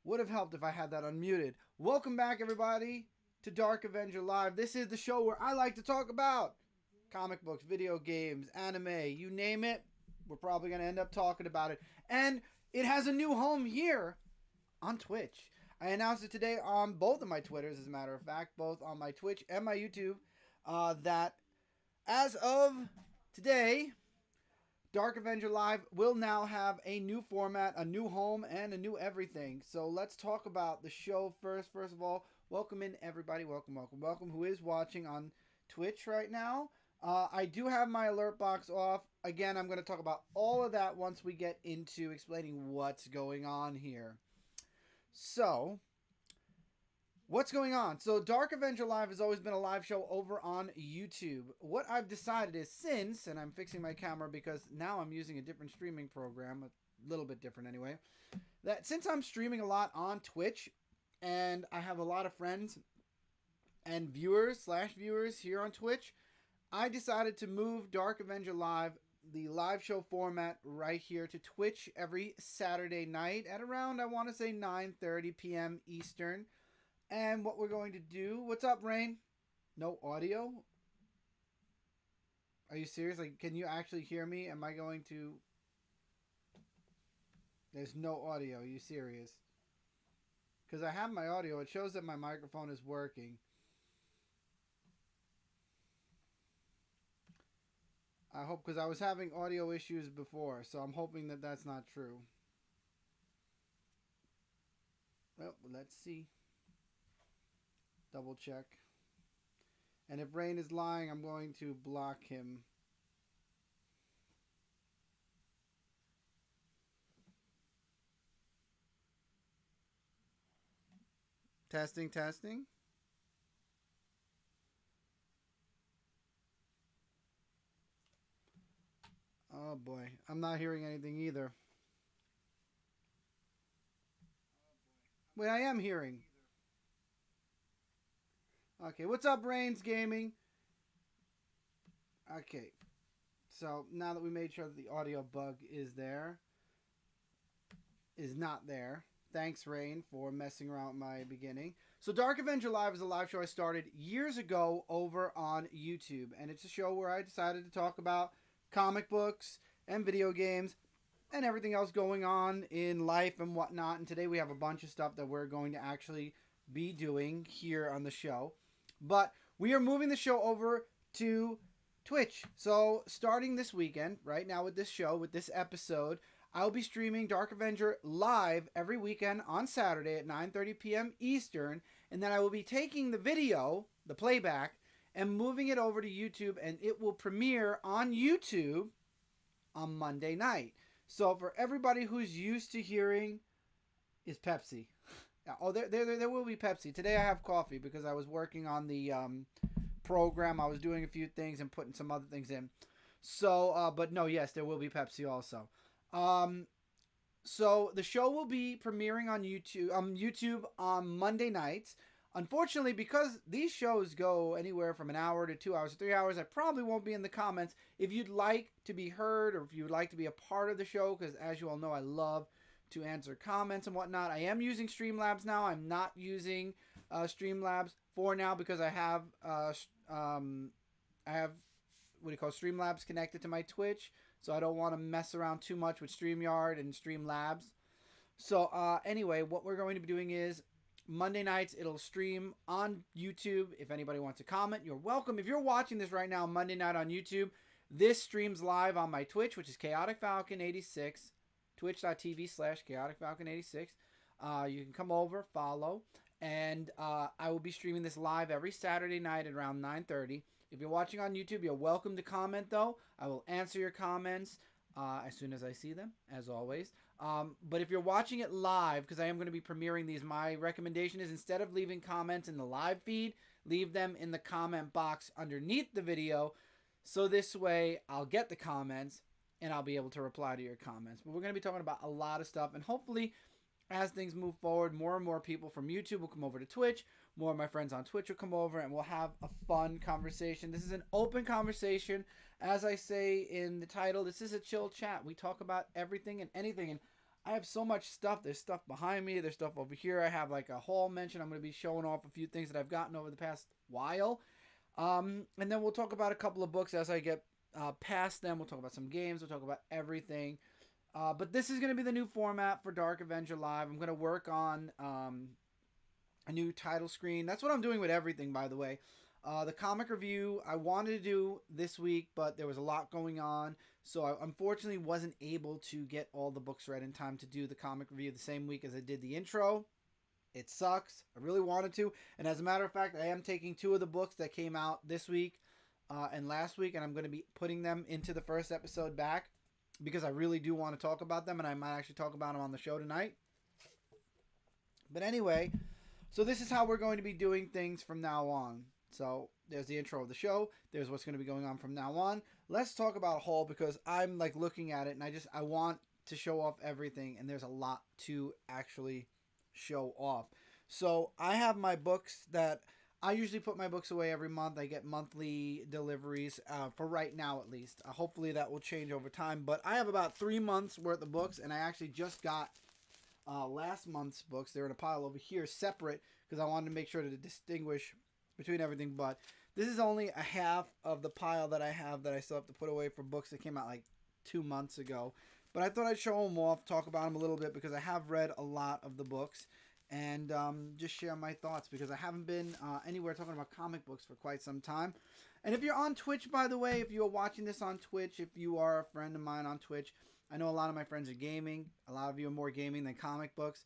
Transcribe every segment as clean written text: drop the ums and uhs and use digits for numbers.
Would have helped if I had that unmuted. Welcome back, everybody, to Dark Avenger Live. This is the show where I like to talk about comic books, video games, anime, you name it. We're probably going to end up talking about it. And it has a new home here on Twitch. I announced it today on both of my Twitters, as a matter of fact, both on my Twitch and my YouTube, that as of today, Dark Avenger Live will now have a new format, a new home, and a new everything. So let's talk about the show first. First of all, welcome in everybody. Welcome who is watching on Twitch right now. I do have my alert box off. Again, I'm going to talk about all of that once we get into explaining what's going on here. So, what's going on? So, Dark Avenger Live has always been a live show over on YouTube. What I've decided is and I'm fixing my camera because now I'm using a different streaming program, a little bit different anyway, that since I'm streaming a lot on Twitch and I have a lot of friends and viewers here on Twitch, I decided to move Dark Avenger Live, the live show format, right here to Twitch every Saturday night at around, I want to say 9:30 p.m. Eastern. And what we're going to do... What's up, Rain? No audio? Are you serious? Like, can you actually hear me? Am I going to... There's no audio. Are you serious? Because I have my audio. It shows that my microphone is working. I hope... Because I was having audio issues before. So I'm hoping that that's not true. Well, let's see. Double check. And if Rain is lying, I'm going to block him. Testing. Oh boy, I'm not hearing anything either. Wait, I am hearing. Okay, what's up, Reigns Gaming? Okay, so now that we made sure that the audio bug is not there. Thanks, Rain, for messing around with my beginning. So Dark Avenger Live is a live show I started years ago over on YouTube, and it's a show where I decided to talk about comic books and video games and everything else going on in life and whatnot. And today we have a bunch of stuff that we're going to actually be doing here on the show. But we are moving the show over to Twitch. So starting this weekend, right now with this show, with this episode, I'll be streaming Dark Avenger live every weekend on Saturday at 9:30 p.m. Eastern. And then I will be taking the video, the playback, and moving it over to YouTube. And it will premiere on YouTube on Monday night. So for everybody who's used to hearing is Pepsi. Oh, there will be Pepsi. Today I have coffee because I was working on the program. I was doing a few things and putting some other things in. So, but no, yes, there will be Pepsi also. So the show will be premiering on YouTube on Monday nights. Unfortunately, because these shows go anywhere from an hour to 2 hours to 3 hours, I probably won't be in the comments. If you'd like to be heard or if you would like to be a part of the show, because as you all know, I love to answer comments and whatnot. I am using Streamlabs now. I'm not using Streamlabs for now because I have Streamlabs connected to my Twitch, so I don't want to mess around too much with StreamYard and Streamlabs. So anyway, what we're going to be doing is Monday nights it'll stream on YouTube. If anybody wants to comment, you're welcome. If you're watching this right now Monday night on YouTube, this streams live on my Twitch, which is Chaotic Falcon 86. Twitch.tv/ChaoticFalcon86. You can come over, follow, and I will be streaming this live every Saturday night at around 9:30. If you're watching on YouTube, you're welcome to comment, though. I will answer your comments as soon as I see them, as always. But if you're watching it live, because I am going to be premiering these, my recommendation is instead of leaving comments in the live feed, leave them in the comment box underneath the video. So this way, I'll get the comments and I'll be able to reply to your comments. But we're going to be talking about a lot of stuff. And hopefully, as things move forward, more and more people from YouTube will come over to Twitch. More of my friends on Twitch will come over and we'll have a fun conversation. This is an open conversation. As I say in the title, this is a chill chat. We talk about everything and anything. And I have so much stuff. There's stuff behind me. There's stuff over here. I have like a haul mention. I'm going to be showing off a few things that I've gotten over the past while. And then we'll talk about a couple of books as I get past them. We'll talk about some games. We'll talk about everything. But this is going to be the new format for Dark Avenger Live. I'm going to work on a new title screen. That's what I'm doing with everything, by the way. The comic review I wanted to do this week, but there was a lot going on. So I unfortunately wasn't able to get all the books read in time to do the comic review the same week as I did the intro. It sucks. I really wanted to. And as a matter of fact, I am taking 2 of the books that came out this week and last week, and I'm going to be putting them into the first episode back because I really do want to talk about them, and I might actually talk about them on the show tonight. But anyway, so this is how we're going to be doing things from now on. So there's the intro of the show. There's what's going to be going on from now on. Let's talk about a haul because I'm like looking at it and I want to show off everything, and there's a lot to actually show off. So I have my books that I usually put my books away every month. I get monthly deliveries for right now at least. Hopefully that will change over time, but I have about 3 months worth of books, and I actually just got last month's books. They're in a pile over here separate because I wanted to make sure to distinguish between everything, but this is only a half of the pile that I have that I still have to put away for books that came out like 2 months ago. But I thought I'd show them off, talk about them a little bit because I have read a lot of the books, and just share my thoughts because I haven't been anywhere talking about comic books for quite some time. And if you're on Twitch, by the way, if you're watching this on Twitch, if you are a friend of mine on Twitch, I know a lot of my friends are gaming. A lot of you are more gaming than comic books.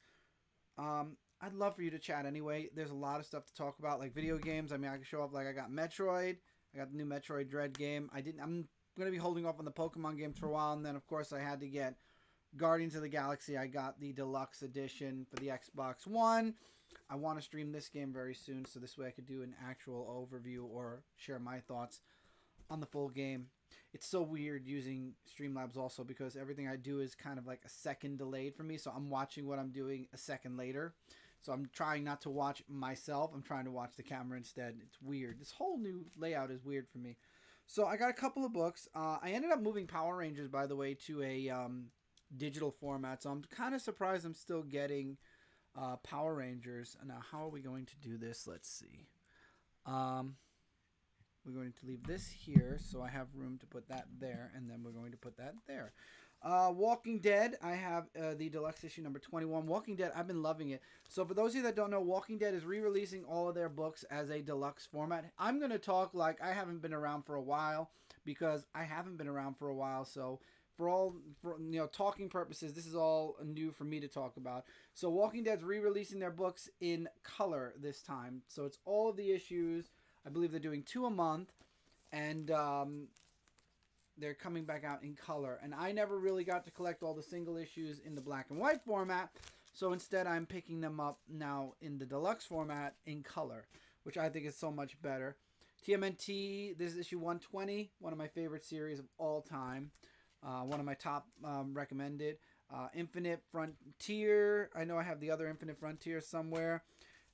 I'd love for you to chat anyway. There's a lot of stuff to talk about, like video games. I mean, I can show up like I got Metroid. I got the new Metroid Dread game. I'm going to be holding off on the Pokemon games for a while, and then, of course, I had to get Guardians of the Galaxy. I got the deluxe edition for the Xbox One. I want to stream this game very soon, so this way I could do an actual overview or share my thoughts on the full game. It's so weird using Streamlabs also because everything I do is kind of like a second delayed for me, so I'm watching what I'm doing a second later. So I'm trying not to watch myself. I'm trying to watch the camera instead. It's weird. This whole new layout is weird for me. So I got a couple of books. I ended up moving Power Rangers, by the way, to a digital format. So I'm kind of surprised I'm still getting Power Rangers. Now, how are we going to do this? Let's see. We're going to leave this here so I have room to put that there, and then we're going to put that there. Walking Dead, I have the deluxe issue number 21. Walking Dead, I've been loving it. So for those of you that don't know, Walking Dead is re-releasing all of their books as a deluxe format. I'm going to talk like I haven't been around for a while because I haven't been around for a while. So for talking purposes, this is all new for me to talk about. So Walking Dead's re-releasing their books in color this time. So it's all of the issues. I believe they're doing 2 a month, and they're coming back out in color. And I never really got to collect all the single issues in the black and white format, so instead I'm picking them up now in the deluxe format in color, which I think is so much better. TMNT, this is issue 120, one of my favorite series of all time. One of my top recommended. Infinite Frontier, I know I have the other Infinite Frontier somewhere.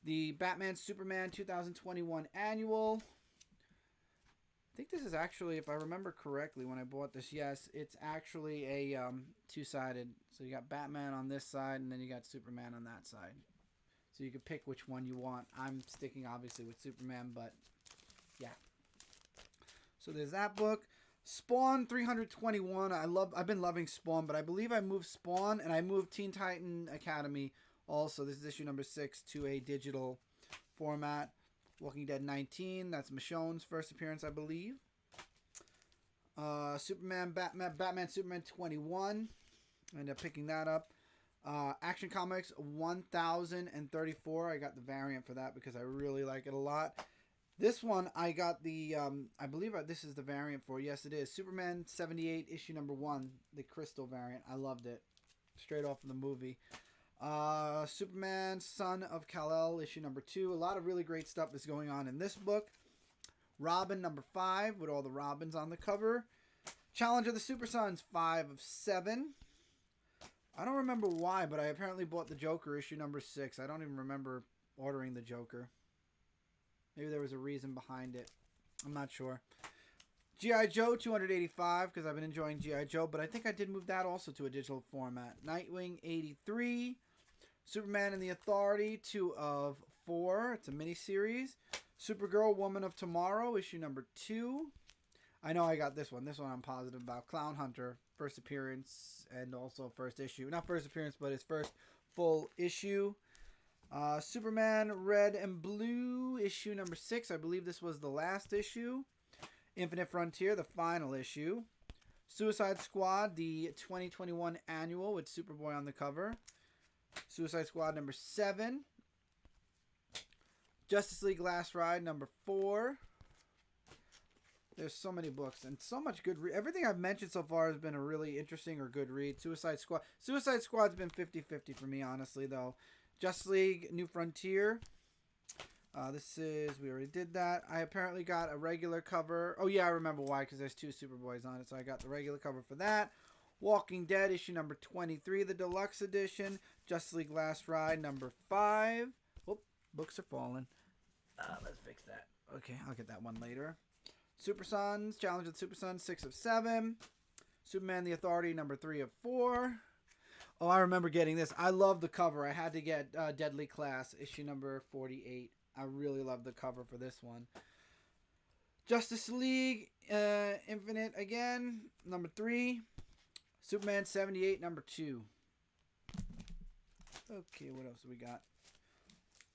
The Batman Superman 2021 Annual. I think this is actually, if I remember correctly when I bought this, yes, it's actually a two-sided. So you got Batman on this side, and then you got Superman on that side. So you can pick which one you want. I'm sticking, obviously, with Superman, but yeah. So there's that book. Spawn 321. I've been loving Spawn, but I believe I moved Spawn, and I moved Teen Titan Academy also. This is issue number 6 to a digital format. Walking Dead 19. That's Michonne's first appearance, I believe. Batman Superman 21. I ended up picking that up. Action Comics 1034. I got the variant for that because I really like it a lot. This one I got the I believe this is the variant for. Yes, it is. Superman 78 issue number 1, the crystal variant. I loved it. Straight off of the movie. Superman Son of Kal-El issue number 2. A lot of really great stuff is going on in this book. Robin number 5 with all the Robins on the cover. Challenge of the Super Sons 5 of 7. I don't remember why, but I apparently bought the Joker issue number 6. I don't even remember ordering the Joker. Maybe there was a reason behind it. I'm not sure. G.I. Joe 285, because I've been enjoying G.I. Joe, but I think I did move that also to a digital format. Nightwing 83. Superman and the Authority 2 of 4. It's a miniseries. Supergirl Woman of Tomorrow, issue number 2. I know I got this one. This one I'm positive about. Clown Hunter, first appearance and also first issue. Not first appearance, but his first full issue. Superman Red and Blue, issue number 6. I believe this was the last issue. Infinite Frontier, the final issue. Suicide Squad, the 2021 annual with Superboy on the cover. Suicide Squad number 7. Justice League Last Ride number 4. There's so many books and so much good read. Everything I've mentioned so far has been a really interesting or good read. Suicide Squad's been 50-50 for me, honestly, though. Justice League New Frontier. We already did that. I apparently got a regular cover. Oh, yeah, I remember why, because there's 2 Superboys on it, so I got the regular cover for that. Walking Dead, issue number 23, the deluxe edition. Justice League Last Ride, number 5. Whoop, books are falling. Let's fix that. Okay, I'll get that one later. Super Sons, Challenge of the Super Sons, 6 of 7. Superman the Authority, number 3 of 4. Oh, I remember getting this. I love the cover. I had to get Deadly Class, issue number 48. I really love the cover for this one. Justice League Infinite again, number 3. Superman 78, number 2. Okay, what else do we got?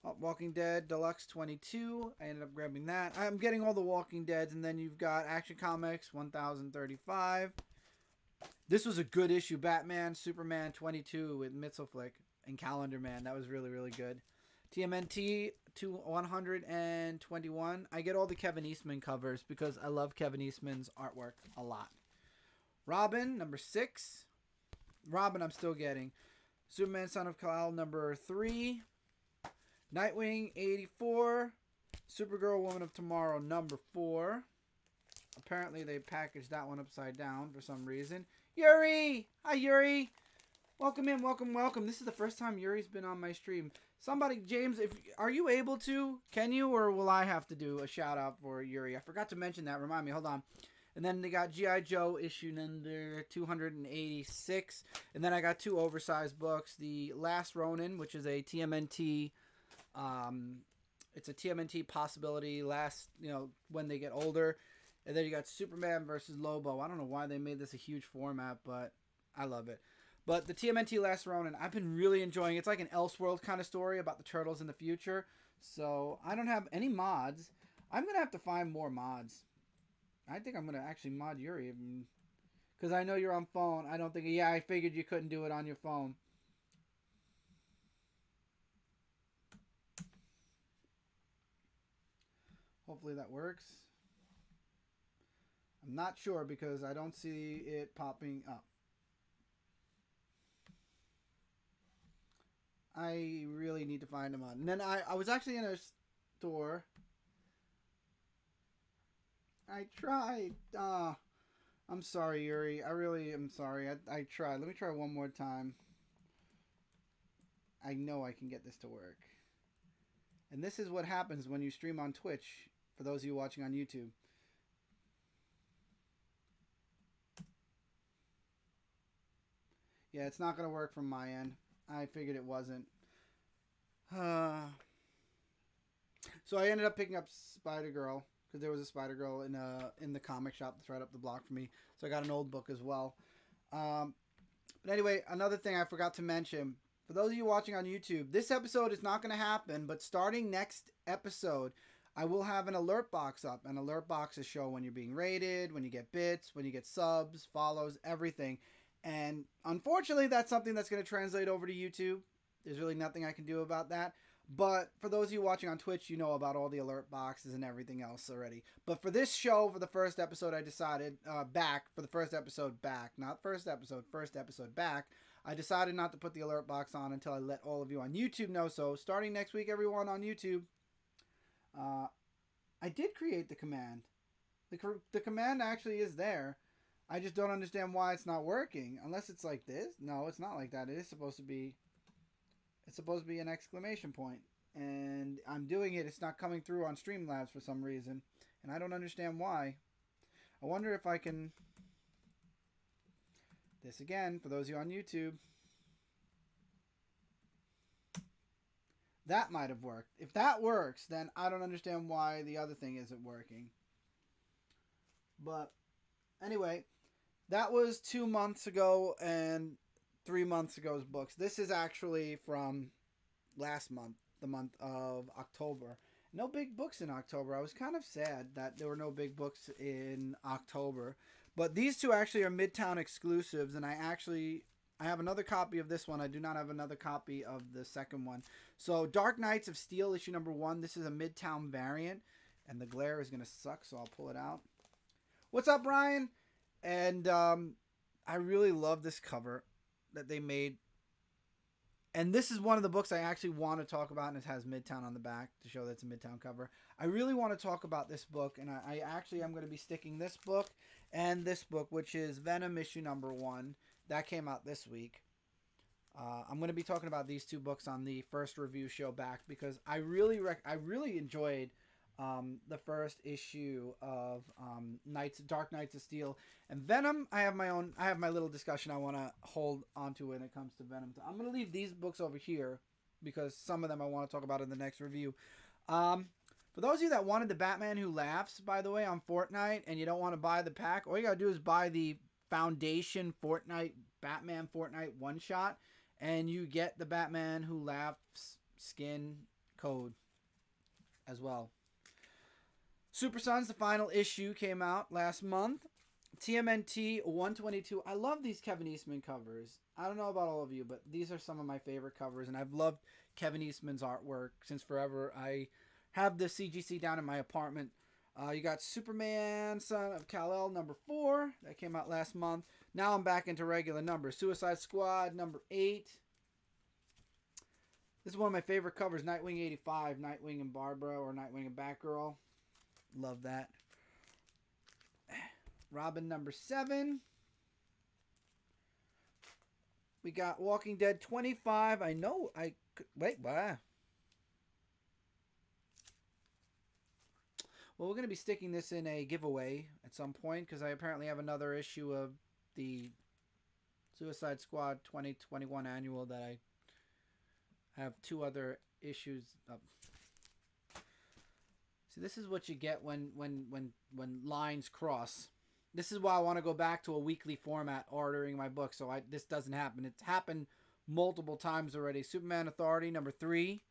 Oh, Walking Dead Deluxe 22. I ended up grabbing that. I'm getting all the Walking Deads, and then you've got Action Comics 1035. This was a good issue. Batman, Superman 22 with Mxyzptlk and Calendar Man. That was really, really good. TMNT 121. I get all the Kevin Eastman covers because I love Kevin Eastman's artwork a lot. Robin, number 6. Robin, I'm still getting. Superman, Son of Kal, number 3. Nightwing, 84. Supergirl, Woman of Tomorrow, number 4. Apparently, they packaged that one upside down for some reason. Yuri! Hi, Yuri! Welcome in, welcome, welcome. This is the first time Yuri's been on my stream. Somebody, James, are you able to? Can you, or will I have to do a shout-out for Yuri? I forgot to mention that. Remind me. Hold on. And then they got G.I. Joe issue number 286. And then I got 2 oversized books. The Last Ronin, which is a TMNT... it's a TMNT possibility when they get older. And then you got Superman versus Lobo. I don't know why they made this a huge format, but I love it. But the TMNT Last Ronin, I've been really enjoying. It's like an Elseworld kind of story about the Turtles in the future. So I don't have any mods. I'm going to have to find more mods. I think I'm going to actually mod Yuri. Because I know you're on phone. I don't think... Yeah, I figured you couldn't do it on your phone. Hopefully that works. I'm not sure because I don't see it popping up. I really need to find them on. And then I was actually in a store. I tried. I'm sorry, Yuri. I really am sorry. I tried. Let me try one more time. I know I can get this to work. And this is what happens when you stream on Twitch, for those of you watching on YouTube. Yeah, it's not going to work from my end. I figured it wasn't. So I ended up picking up Spider-Girl, because there was a Spider-Girl in the comic shop that's right up the block for me. So I got an old book as well. But anyway, another thing I forgot to mention. For those of you watching on YouTube, this episode is not going to happen, but starting next episode, I will have an alert box up. An alert box is show when you're being rated, when you get bits, when you get subs, follows, everything. And unfortunately, that's something that's going to translate over to YouTube. There's really nothing I can do about that. But for those of you watching on Twitch, you know about all the alert boxes and everything else already. But for this show, for the first episode, I decided back. I decided not to put the alert box on until I let all of you on YouTube know. So starting next week, everyone on YouTube, I did create the command. The command actually is there. I just don't understand why it's not working. Unless it's like this. No, it's not like that. It is supposed to be... It's supposed to be an exclamation point. And I'm doing it. It's not coming through on Streamlabs for some reason. And I don't understand why. I wonder if I can... This again, for those of you on YouTube. That might have worked. If that works, then I don't understand why the other thing isn't working. But anyway, that was 2 months ago and 3 months ago's books. This is actually from last month, the month of October. No big books in October. I was kind of sad that there were no big books in October. But these two actually are Midtown exclusives, and I have another copy of this one. I do not have another copy of the second one. So Dark Knights of Steel, issue number 1. This is a Midtown variant, and the glare is going to suck, so I'll pull it out. What's up, Brian? And I really love this cover that they made. And this is one of the books I actually want to talk about, and it has Midtown on the back to show that it's a Midtown cover. I really want to talk about this book, and I actually am going to be sticking this book and this book, which is Venom issue number 1. That came out this week. I'm going to be talking about these two books on the first review show back because I really enjoyed the first issue of Dark Knights of Steel. And Venom, I have my little discussion I want to hold onto when it comes to Venom. I'm going to leave these books over here because some of them I want to talk about in the next review. For those of you that wanted the Batman Who Laughs, by the way, on Fortnite, and you don't want to buy the pack, all you got to do is buy the Foundation Batman Fortnite one-shot, and you get the Batman Who Laughs skin code as well. Super Sons, the final issue, came out last month. TMNT 122. I love these Kevin Eastman covers. I don't know about all of you, but these are some of my favorite covers, and I've loved Kevin Eastman's artwork since forever. I have the CGC down in my apartment. You got Superman, Son of Kal-El, number 4. That came out last month. Now I'm back into regular numbers. Suicide Squad, number 8. This is one of my favorite covers, Nightwing 85, Nightwing and Barbara, or Nightwing and Batgirl. Love that. Robin, number 7. We got Walking Dead 25. I know I could... Wait, wow. Well, we're going to be sticking this in a giveaway at some point because I apparently have another issue of the Suicide Squad 2021 annual that I have 2 other issues of. See, this is what you get when lines cross. This is why I want to go back to a weekly format ordering my books, so this doesn't happen. It's happened multiple times already. Superman Authority, number 3.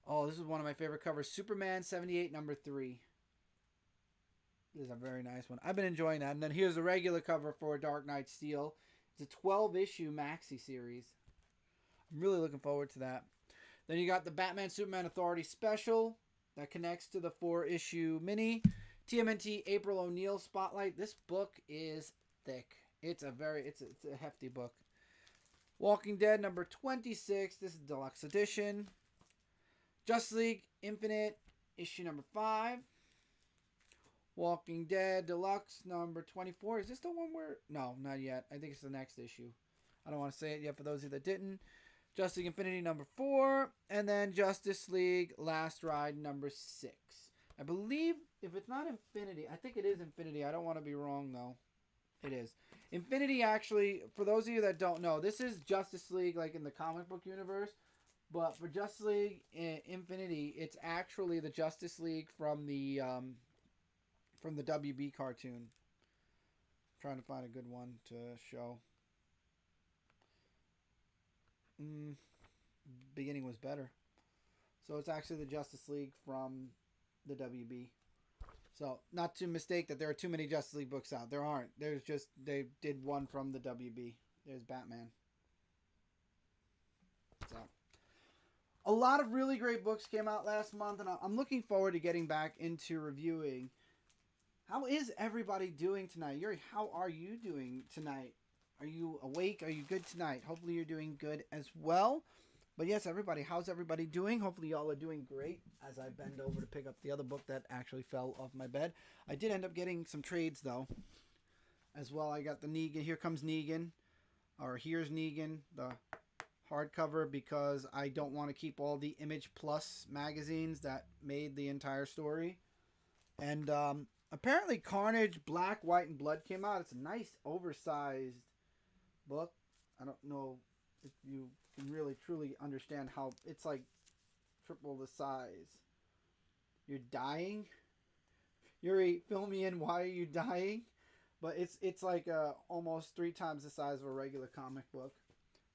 Oh, this is one of my favorite covers. Superman 78, number 3. This is a very nice one. I've been enjoying that. And then here's the regular cover for Dark Knight Steel. It's a 12-issue maxi series. I'm really looking forward to that. Then you got the Batman Superman Authority special that connects to the 4-issue mini. TMNT April O'Neil Spotlight. This book is thick. It's a hefty book. Walking Dead number 26. This is deluxe edition. Justice League Infinite issue number 5. Walking Dead Deluxe number 24. Is this the one where... No, not yet. I think it's the next issue. I don't want to say it yet for those of you that didn't. Justice League Infinity number 4. And then Justice League Last Ride number 6. I believe if it's not Infinity, I think it is Infinity. I don't want to be wrong though. It is. Infinity actually, for those of you that don't know, this is Justice League like in the comic book universe. But for Justice League Infinity, it's actually the Justice League from the WB cartoon. I'm trying to find a good one to show. Beginning was better. So it's actually the Justice League from the WB. So not to mistake that there are too many Justice League books out. There aren't. There's just, they did one from the WB. There's Batman. So a lot of really great books came out last month, and I'm looking forward to getting back into reviewing. How is everybody doing tonight? Yuri, how are you doing tonight? Are you awake? Are you good tonight? Hopefully you're doing good as well. But yes, everybody, how's everybody doing? Hopefully y'all are doing great as I bend over to pick up the other book that actually fell off my bed. I did end up getting some trades, though, as well. I got the Negan, Here Comes Negan, or Here's Negan, the hardcover, because I don't want to keep all the Image Plus magazines that made the entire story. And Apparently, Carnage Black, White, and Blood came out. It's a nice, oversized book. I don't know if you can really truly understand how it's like triple the size. You're dying. Yuri, fill me in. Why are you dying? But it's like almost 3 times the size of a regular comic book.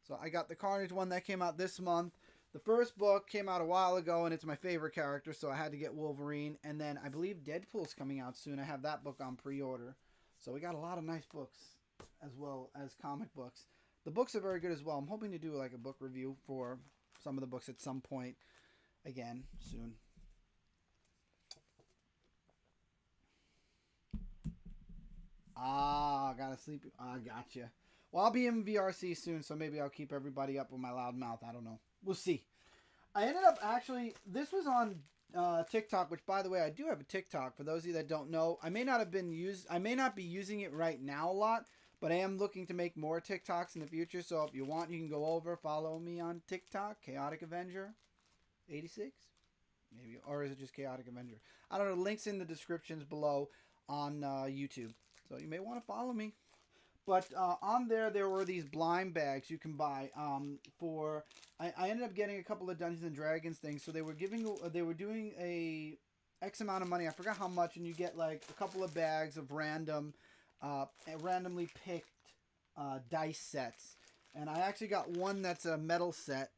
So I got the Carnage one that came out this month. The first book came out a while ago, and it's my favorite character, so I had to get Wolverine. And then I believe Deadpool's coming out soon. I have that book on pre-order. So we got a lot of nice books, as well as comic books. The books are very good as well. I'm hoping to do like a book review for some of the books at some point again soon. Ah, gotta sleep. Ah, gotcha. Well, I'll be in VRC soon, so maybe I'll keep everybody up with my loud mouth. I don't know. We'll see. I ended up actually. This was on TikTok, which, by the way, I do have a TikTok. For those of you that don't know, I may not be using it right now a lot, but I am looking to make more TikToks in the future. So if you want, you can go over, follow me on TikTok, Chaotic Avenger, 86, maybe, or is it just Chaotic Avenger? I don't know. Links in the descriptions below on YouTube. So you may want to follow me. But on there were these blind bags you can buy for. I ended up getting a couple of Dungeons and Dragons things. So they were doing a X amount of money. I forgot how much, and you get like a couple of bags of randomly picked dice sets. And I actually got one that's a metal set.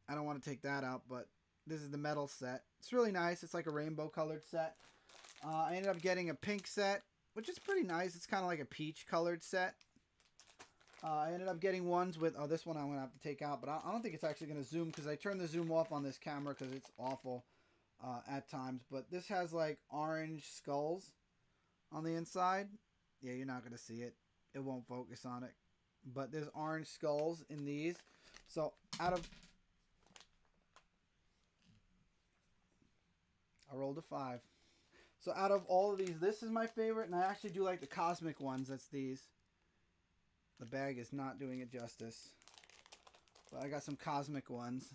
I don't want to take that out, but this is the metal set. It's really nice. It's like a rainbow colored set. I ended up getting a pink set, which is pretty nice. It's kind of like a peach colored set. I ended up getting ones with, this one I'm going to have to take out, but I don't think it's actually going to zoom because I turned the zoom off on this camera because it's awful at times. But this has like orange skulls on the inside. Yeah, you're not going to see it. It won't focus on it. But there's orange skulls in these. So I rolled a 5. So out of all of these, this is my favorite, and I actually do like the cosmic ones. That's these. The bag is not doing it justice. But I got some cosmic ones.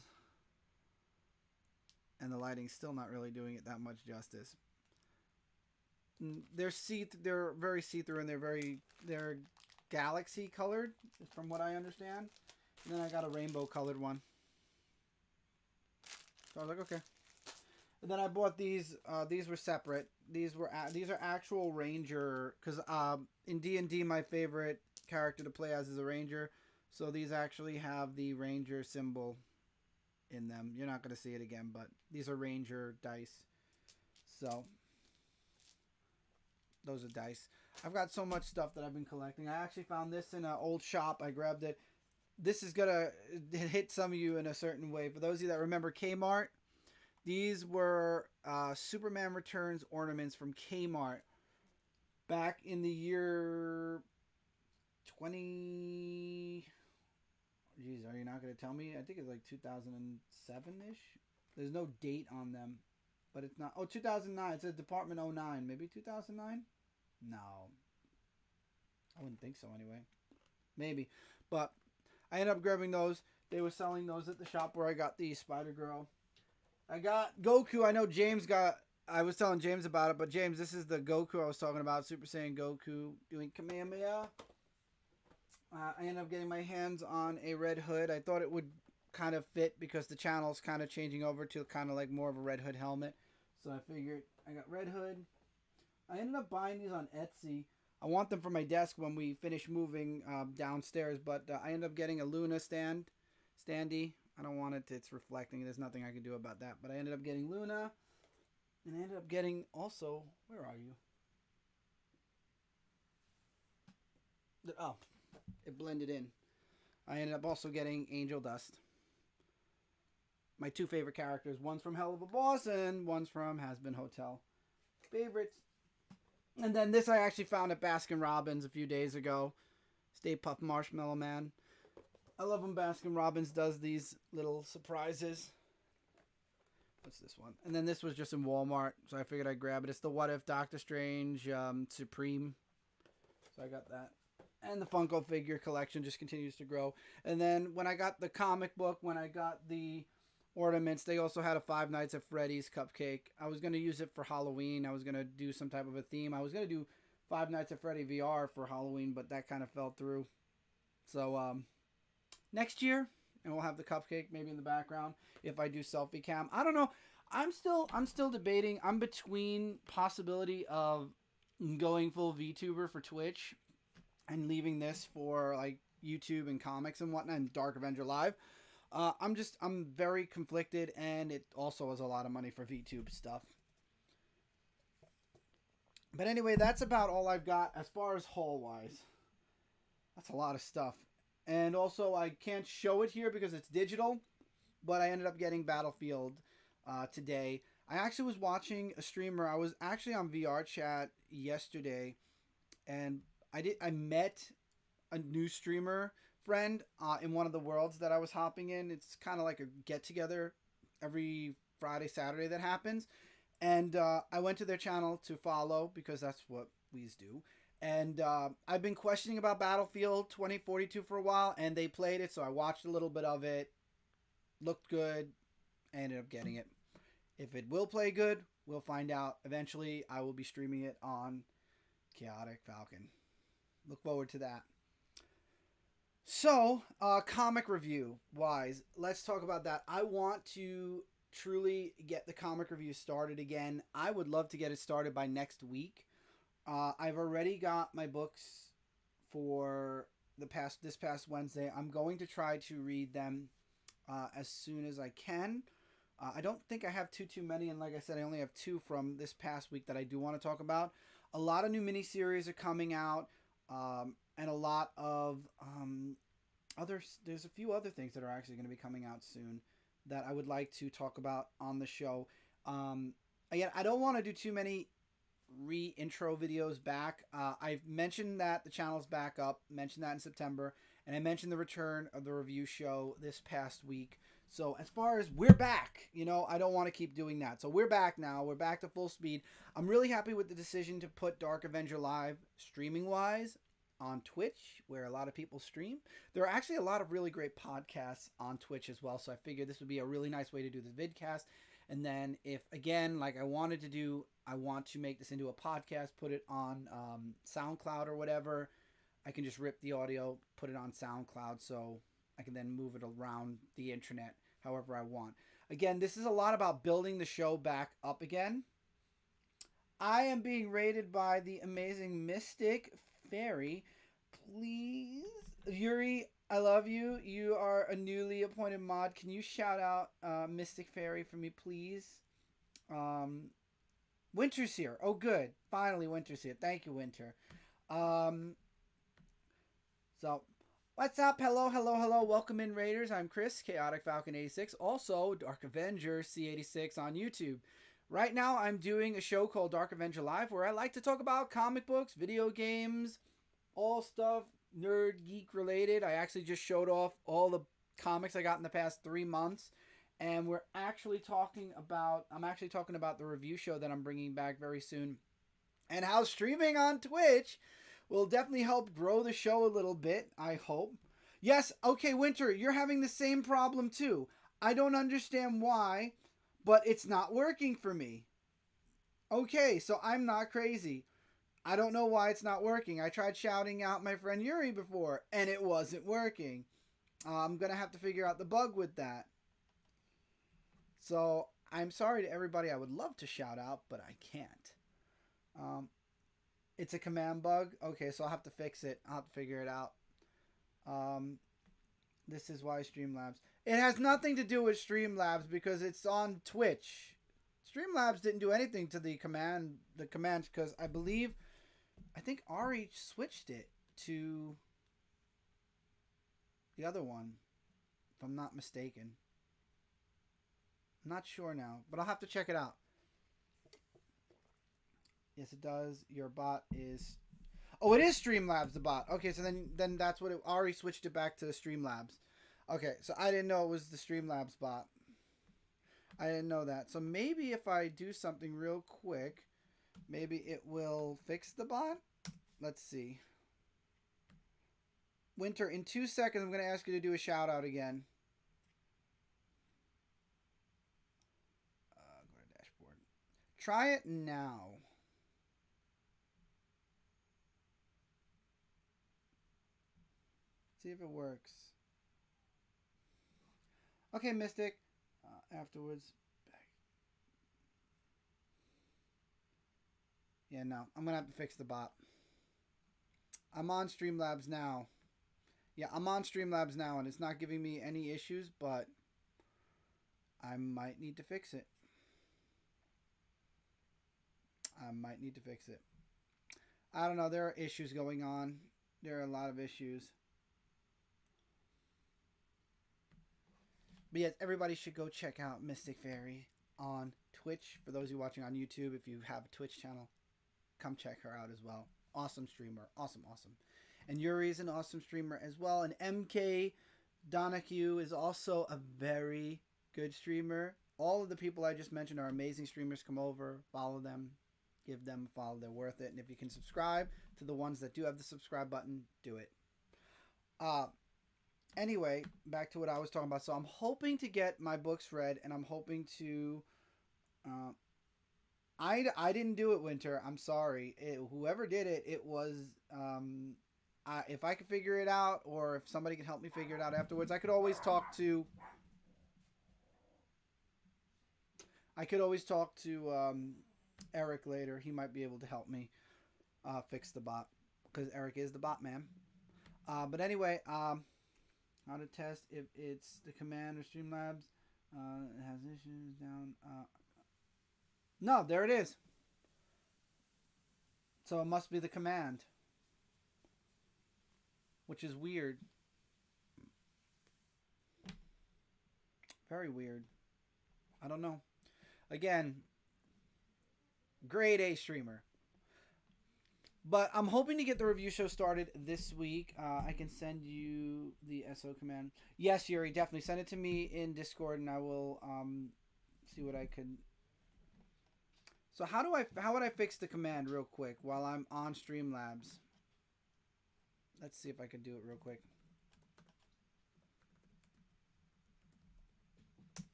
And the lighting's still not really doing it that much justice. They're very see-through, and they're galaxy colored, from what I understand. And then I got a rainbow colored one. So I was like, okay. And then I bought these. These were separate. These are actual Ranger, because in D&D my favorite character to play as is a Ranger. So these actually have the Ranger symbol in them. You're not going to see it again, but these are Ranger dice. So those are dice. I've got so much stuff that I've been collecting. I actually found this in an old shop. I grabbed it. This is going to hit some of you in a certain way. For those of you that remember Kmart, these were Superman Returns ornaments from Kmart back in the year 20... Jeez, are you not going to tell me? I think it's like 2007-ish. There's no date on them, but it's not. Oh, 2009. It says Department 09. Maybe 2009? No. I wouldn't think so anyway. Maybe. But I ended up grabbing those. They were selling those at the shop where I got the Spider-Girl. I got Goku. I know James got... I was telling James about it, but James, this is the Goku I was talking about. Super Saiyan Goku doing Kamehameha. I ended up getting my hands on a Red Hood. I thought it would kind of fit because the channel's kind of changing over to kind of like more of a Red Hood helmet. So I figured I got Red Hood. I ended up buying these on Etsy. I want them for my desk when we finish moving downstairs, but I ended up getting a Luna standee. I don't want it. It's reflecting. There's nothing I can do about that. But I ended up getting Luna. And I ended up getting also... Where are you? Oh... It blended in. I ended up also getting Angel Dust. My 2 favorite characters. One's from Hell of a Boss and one's from Has Been Hotel. Favorites. And then this I actually found at Baskin Robbins a few days ago. Stay Puft Marshmallow Man. I love when Baskin Robbins does these little surprises. What's this one? And then this was just in Walmart, so I figured I'd grab it. It's the What If Doctor Strange Supreme. So I got that. And the Funko figure collection just continues to grow. And then when I got the comic book, when I got the ornaments. They also had a Five Nights at Freddy's cupcake. I was going to use it for Halloween. I was going to do some type of a theme. I was going to do Five Nights at Freddy VR for Halloween, but that kind of fell through. So next year, and we'll have the cupcake maybe in the background if I do selfie cam. I don't know. I'm still debating. I'm between possibility of going full VTuber for Twitch and leaving this for like YouTube and comics and whatnot and Dark Avenger Live. I'm very conflicted, and it also is a lot of money for VTube stuff. But anyway, that's about all I've got as far as haul wise. That's a lot of stuff. And also, I can't show it here because it's digital, but I ended up getting Battlefield today. I actually was watching a streamer. I was actually on VR chat yesterday, and I met a new streamer friend in one of the worlds that I was hopping in. It's kind of like a get together every Friday, Saturday that happens. And I went to their channel to follow because that's what we do. And I've been questioning about Battlefield 2042 for a while, and they played it, so I watched a little bit of it. Looked good. I ended up getting it. If it will play good, we'll find out. Eventually, I will be streaming it on Chaotic Falcon. Look forward to that. So, comic review wise, let's talk about that. I want to truly get the comic review started again. I would love to get it started by next week. I've already got my books for this past Wednesday. I'm going to try to read them as soon as I can. I don't think I have too many, and like I said, I only have 2 from this past week that I do want to talk about. A lot of new miniseries are coming out, and a lot of there's a few other things that are actually going to be coming out soon that I would like to talk about on the show. Again, I don't want to do too many re-intro videos back. I've mentioned that the channel's back up, mentioned that in September, and I mentioned the return of the review show this past week. So as far as we're back, I don't want to keep doing that. So we're back now. We're back to full speed. I'm really happy with the decision to put Dark Avenger Live streaming-wise on Twitch, where a lot of people stream. There are actually a lot of really great podcasts on Twitch as well, so I figured this would be a really nice way to do the vidcast. And then if, again, like I wanted to do, I want to make this into a podcast, put it on SoundCloud or whatever, I can just rip the audio, put it on SoundCloud, so I can then move it around the internet however I want. Again, this is a lot about building the show back up again. I am being rated by the amazing Mystic Fairy. Please, Yuri, I love you. You are a newly appointed mod. Can you shout out Mystic Fairy for me, please? Winter's here. Oh, good. Finally, Winter's here. Thank you, Winter. So, what's up? Hello. Welcome in, Raiders. I'm Chris, Chaotic Falcon 86. Also, Dark Avenger C86 on YouTube. Right now, I'm doing a show called Dark Avenger Live where I like to talk about comic books, video games, all stuff nerd, geek related. I actually just showed off all the comics I got in the past 3 months. And I'm actually talking about the review show that I'm bringing back very soon. And how streaming on Twitch will definitely help grow the show a little bit, I hope. Yes, okay, Winter, you're having the same problem too. I don't understand why, but it's not working for me. Okay, so I'm not crazy. I don't know why it's not working. I tried shouting out my friend Yuri before, and it wasn't working. I'm going to have to figure out the bug with that. So, I'm sorry to everybody I would love to shout out, but I can't. It's a command bug. Okay, so I'll have to fix it. I'll have to figure it out. This is why Streamlabs. It has nothing to do with Streamlabs because it's on Twitch. Streamlabs didn't do anything to the commands because I think Ari switched it to the other one, if I'm not mistaken. I'm not sure now, but I'll have to check it out. Yes, it does. Your bot is... Oh, it is Streamlabs, the bot. Okay, so then that's what it... Ari switched it back to Streamlabs. Okay, so I didn't know it was the Streamlabs bot. I didn't know that. So maybe if I do something real quick, maybe it will fix the bot? Let's see. Winter, in 2 seconds, I'm going to ask you to do a shout out again. try it now. See if it works. Okay, Mystic. Afterwards. Yeah, no. I'm going to have to fix the bot. I'm on Streamlabs now. Yeah, I'm on Streamlabs now, and it's not giving me any issues, but I might need to fix it. I might need to fix it. I don't know. There are issues going on. There are a lot of issues. But yes, everybody should go check out Mystic Fairy on Twitch. For those of you watching on YouTube, if you have a Twitch channel, come check her out as well. Awesome streamer. Awesome, awesome. And Yuri is an awesome streamer as well. And MK Donahue is also a very good streamer. All of the people I just mentioned are amazing streamers. Come over, follow them, give them a follow. They're worth it. And if you can subscribe to the ones that do have the subscribe button, do it. Anyway, back to what I was talking about. So I'm hoping to get my books read, and I'm hoping to... I didn't do it, Winter. I'm sorry. Whoever did it, it was... if I could figure it out, or if somebody can help me figure it out afterwards, I could always talk to... Eric later. He might be able to help me fix the bot, because Eric is the bot man. But anyway, how to test if it's the command or Streamlabs. It has issues down. No, there it is. So it must be the command, which is weird. Very weird. I don't know. Again, grade A streamer. But I'm hoping to get the review show started this week. I can send you the SO command. Yes, Yuri, definitely send it to me in Discord, and I will see what I could. So how would I fix the command real quick while I'm on Streamlabs? Let's see if I can do it real quick.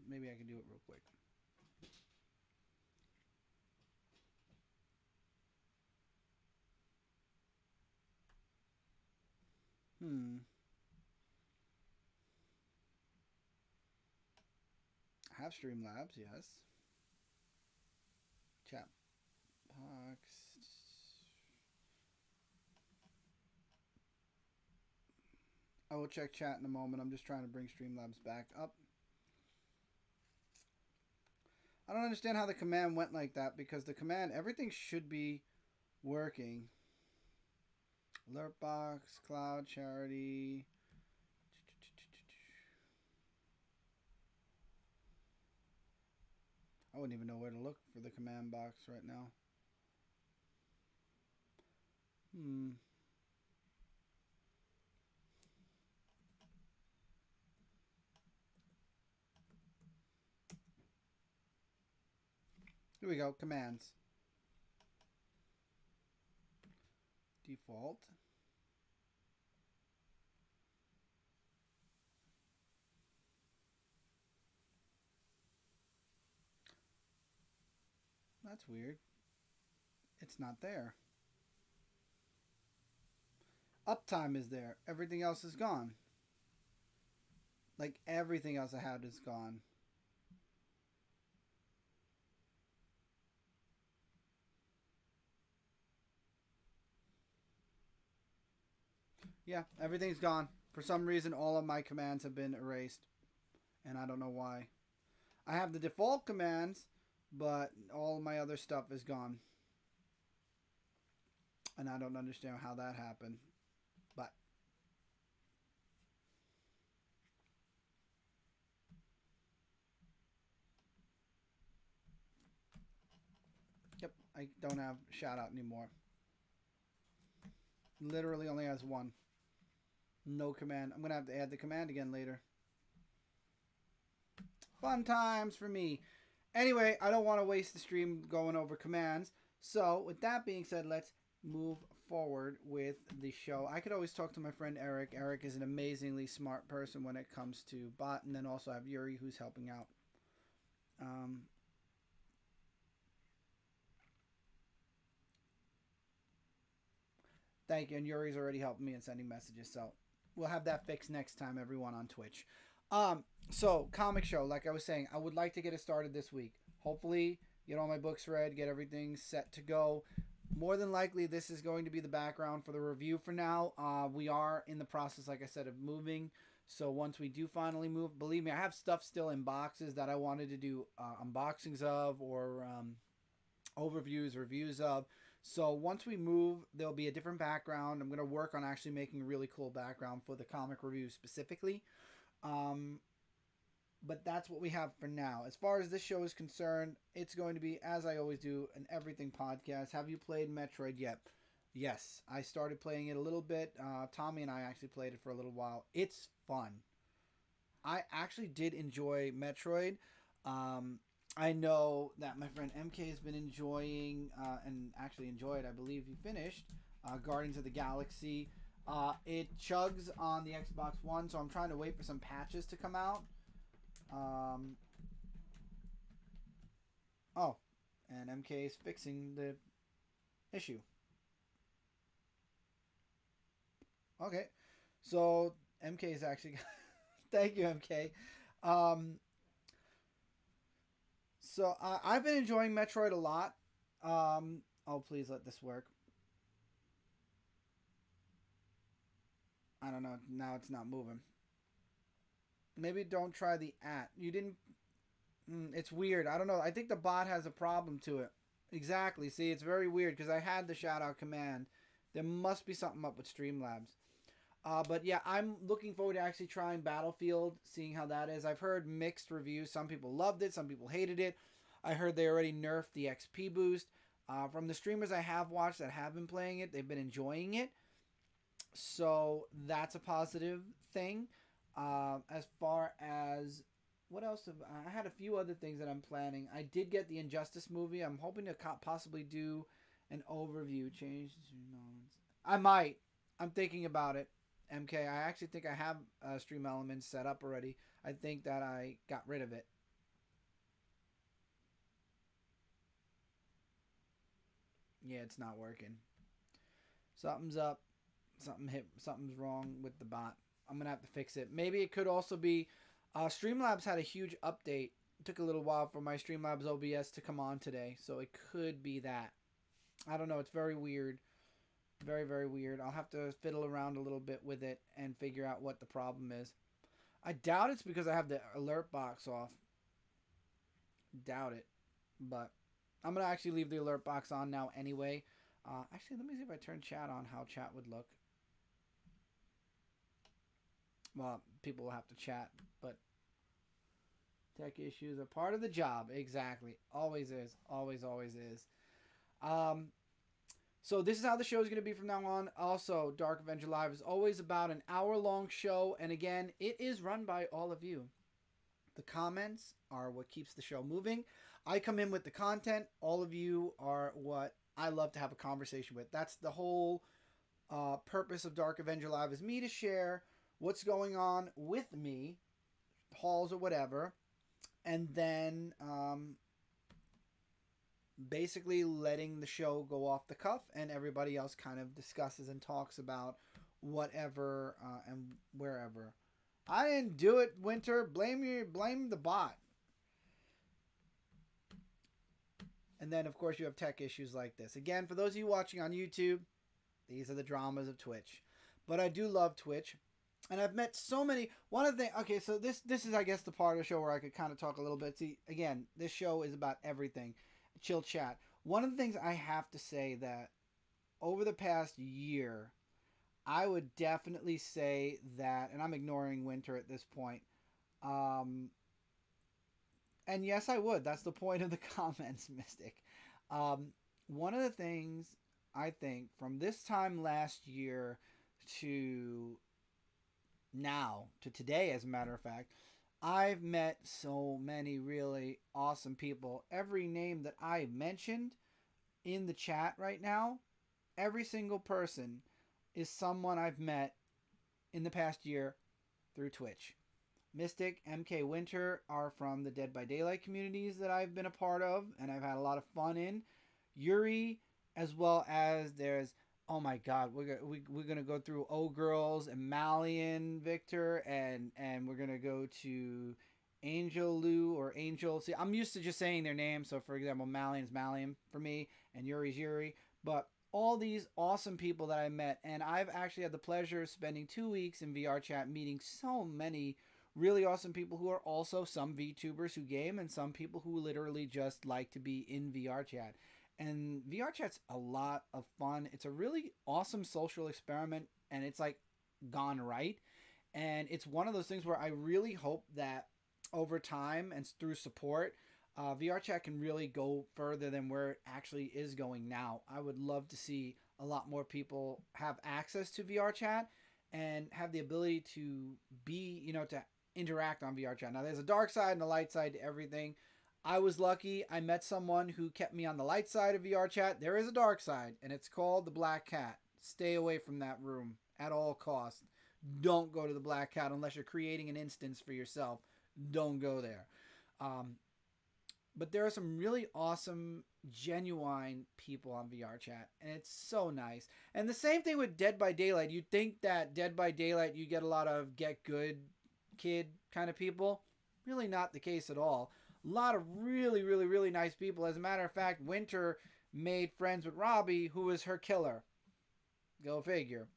Maybe I can do it real quick. I have Streamlabs, yes. Chat box. I will check chat in a moment. I'm just trying to bring Streamlabs back up. I don't understand how the command went like that, because the command, everything should be working. Alert box, cloud, charity. I wouldn't even know where to look for the command box right now. Here we go, commands. Default. That's weird. It's not there. Uptime is there. Everything else is gone. Like, everything else I had is gone. Yeah, everything's gone. For some reason, all of my commands have been erased. And I don't know why. I have the default commands, but all my other stuff is gone. And I don't understand how that happened. But yep, I don't have shout out anymore. Literally only has one. No command. I'm going to have to add the command again later. Fun times for me. Anyway, I don't want to waste the stream going over commands. So, with that being said, let's move forward with the show. I could always talk to my friend Eric. Eric is an amazingly smart person when it comes to bot. And then also I have Yuri, who's helping out. Thank you. And Yuri's already helping me and sending messages. So we'll have that fixed next time, everyone on Twitch. So comic show, like I was saying, I would like to get it started this week. Hopefully, get all my books read, get everything set to go. More than likely, this is going to be the background for the review for now. We are in the process, like I said, of moving. So once we do finally move, believe me, I have stuff still in boxes that I wanted to do unboxings of or overviews, reviews of. So once we move, there'll be a different background. I'm going to work on actually making a really cool background for the comic review specifically. But that's what we have for now. As far as this show is concerned, it's going to be, as I always do, an everything podcast. Have you played Metroid yet? Yes, I started playing it a little bit. Tommy and I actually played it for a little while. It's fun. I actually did enjoy Metroid. I know that my friend MK has been enjoying and actually enjoyed, I believe you finished, Guardians of the Galaxy. It chugs on the Xbox One, so I'm trying to wait for some patches to come out. Oh, and MK is fixing the issue. Okay, so MK is actually... Thank you, MK. So I've been enjoying Metroid a lot. Oh, please let this work. I don't know. Now it's not moving. Maybe don't try the @ You didn't... it's weird. I don't know. I think the bot has a problem to it. Exactly. See, it's very weird because I had the shout out command. There must be something up with Streamlabs. But yeah, I'm looking forward to actually trying Battlefield, seeing how that is. I've heard mixed reviews. Some people loved it. Some people hated it. I heard they already nerfed the XP boost. From the streamers I have watched that have been playing it, they've been enjoying it. So that's a positive thing. As far as what else I had a few other things that I'm planning. I did get the Injustice movie. I'm hoping to possibly do an overview. I might. I'm thinking about it. MK, I actually think I have Stream Elements set up already. I think that I got rid of it. Yeah, it's not working. Something's up. Something's wrong with the bot. I'm gonna have to fix it. Maybe it could also be Streamlabs had a huge update. It took a little while for my Streamlabs OBS to come on today, so it could be that. I don't know. It's very weird. Very, very weird. I'll have to fiddle around a little bit with it and figure out what the problem is. I doubt it's because I have the alert box off. Doubt it. But I'm going to actually leave the alert box on now anyway. Actually, let me see if I turn chat on, how chat would look. Well, people will have to chat, but tech issues are part of the job. Exactly. Always is. Always, always is. So this is how the show is going to be from now on. Also, Dark Avenger Live is always about an hour-long show. And again, it is run by all of you. The comments are what keeps the show moving. I come in with the content. All of you are what I love to have a conversation with. That's the whole purpose of Dark Avenger Live, is me to share what's going on with me, hauls or whatever. And then... basically letting the show go off the cuff, and everybody else kind of discusses and talks about whatever and wherever. I didn't do it, Winter. Blame the bot. And then, of course, you have tech issues like this. Again, for those of you watching on YouTube, these are the dramas of Twitch. But I do love Twitch. And I've met so many... One of the things... Okay, so this is, I guess, the part of the show where I could kind of talk a little bit. See, again, this show is about everything. Chill chat. One of the things I have to say that over the past year, I would definitely say that, and I'm ignoring Winter at this point, and yes, I would. That's the point of the comments, Mystic. One of the things I think from this time last year to now, to today, as a matter of fact, I've met so many really awesome people. Every name that I mentioned in the chat right now, every single person is someone I've met in the past year through Twitch. Mystic, MK Winter are from the Dead by Daylight communities that I've been a part of and I've had a lot of fun in. Yuri, as well as there's Oh my God, we're gonna go through O Girls and Malian Victor, and we're gonna go to Angel Lou or Angel. See, I'm used to just saying their names. So, for example, Malian's Malian for me, and Yuri's Yuri. But all these awesome people that I met, and I've actually had the pleasure of spending 2 weeks in VR chat, meeting so many really awesome people who are also some VTubers who game, and some people who literally just like to be in VR chat. And VR chat's a lot of fun. It's a really awesome social experiment, and it's like gone right. And it's one of those things where I really hope that over time and through support, VR chat can really go further than where it actually is going now. I would love to see a lot more people have access to VR chat and have the ability to be, to interact on VR chat. Now, there's a dark side and a light side to everything. I was lucky. I met someone who kept me on the light side of VR chat. There is a dark side, and it's called the Black Cat. Stay away from that room at all costs. Don't go to the Black Cat unless you're creating an instance for yourself. Don't go there. But there are some really awesome, genuine people on VR chat, and it's so nice. And the same thing with Dead by Daylight. You'd think that Dead by Daylight, you get a lot of get good kid kind of people. Really not the case at all. A lot of really, really, really nice people. As a matter of fact, Winter made friends with Robbie, who was her killer. Go figure.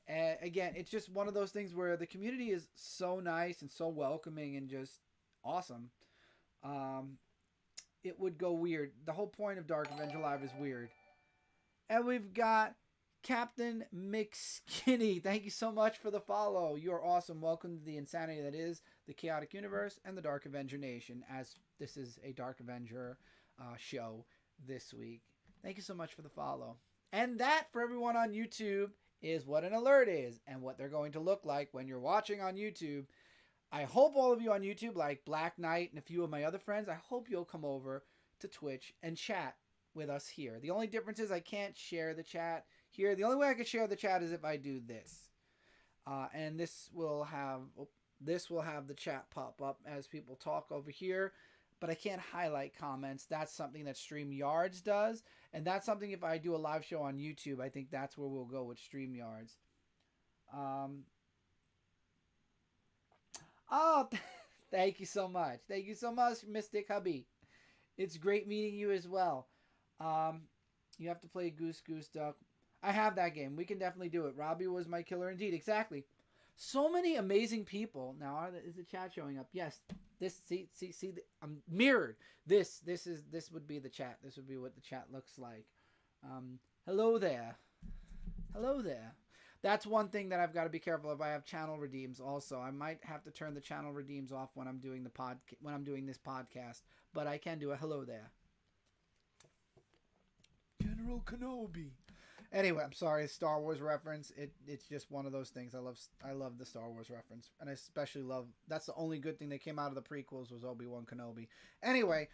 And again, it's just one of those things where the community is so nice and so welcoming and just awesome. It would go weird. The whole point of Dark Avenger Live is weird. And we've got Captain McSkinny. Thank you so much for the follow. You're awesome. Welcome to the insanity that is the Chaotic Universe and the Dark Avenger Nation, as this is a Dark Avenger show this week. Thank you so much for the follow. And that, for everyone on YouTube, is what an alert is and what they're going to look like when you're watching on YouTube. I hope all of you on YouTube, like Black Knight and a few of my other friends, I hope you'll come over to Twitch and chat with us here. The only difference is I can't share the chat here. The only way I can share the chat is if I do this. And this will have the chat pop up as people talk over here. But I can't highlight comments. That's something that StreamYards does. And that's something if I do a live show on YouTube, I think that's where we'll go with StreamYards. Thank you so much. Thank you so much, Mystic Hubby. It's great meeting you as well. You have to play Goose Goose Duck. I have that game. We can definitely do it. Robbie was my killer indeed. Exactly. So many amazing people. Now, is the chat showing up? Yes. This I'm mirrored. This would be the chat. This would be what the chat looks like. Hello there. Hello there. That's one thing that I've got to be careful of. I have channel redeems also. I might have to turn the channel redeems off when I'm doing this podcast, but I can do a hello there. General Kenobi. Anyway, I'm sorry, Star Wars reference. It's just one of those things. I love the Star Wars reference, and I especially love. That's the only good thing that came out of the prequels was Obi-Wan Kenobi. Anyway,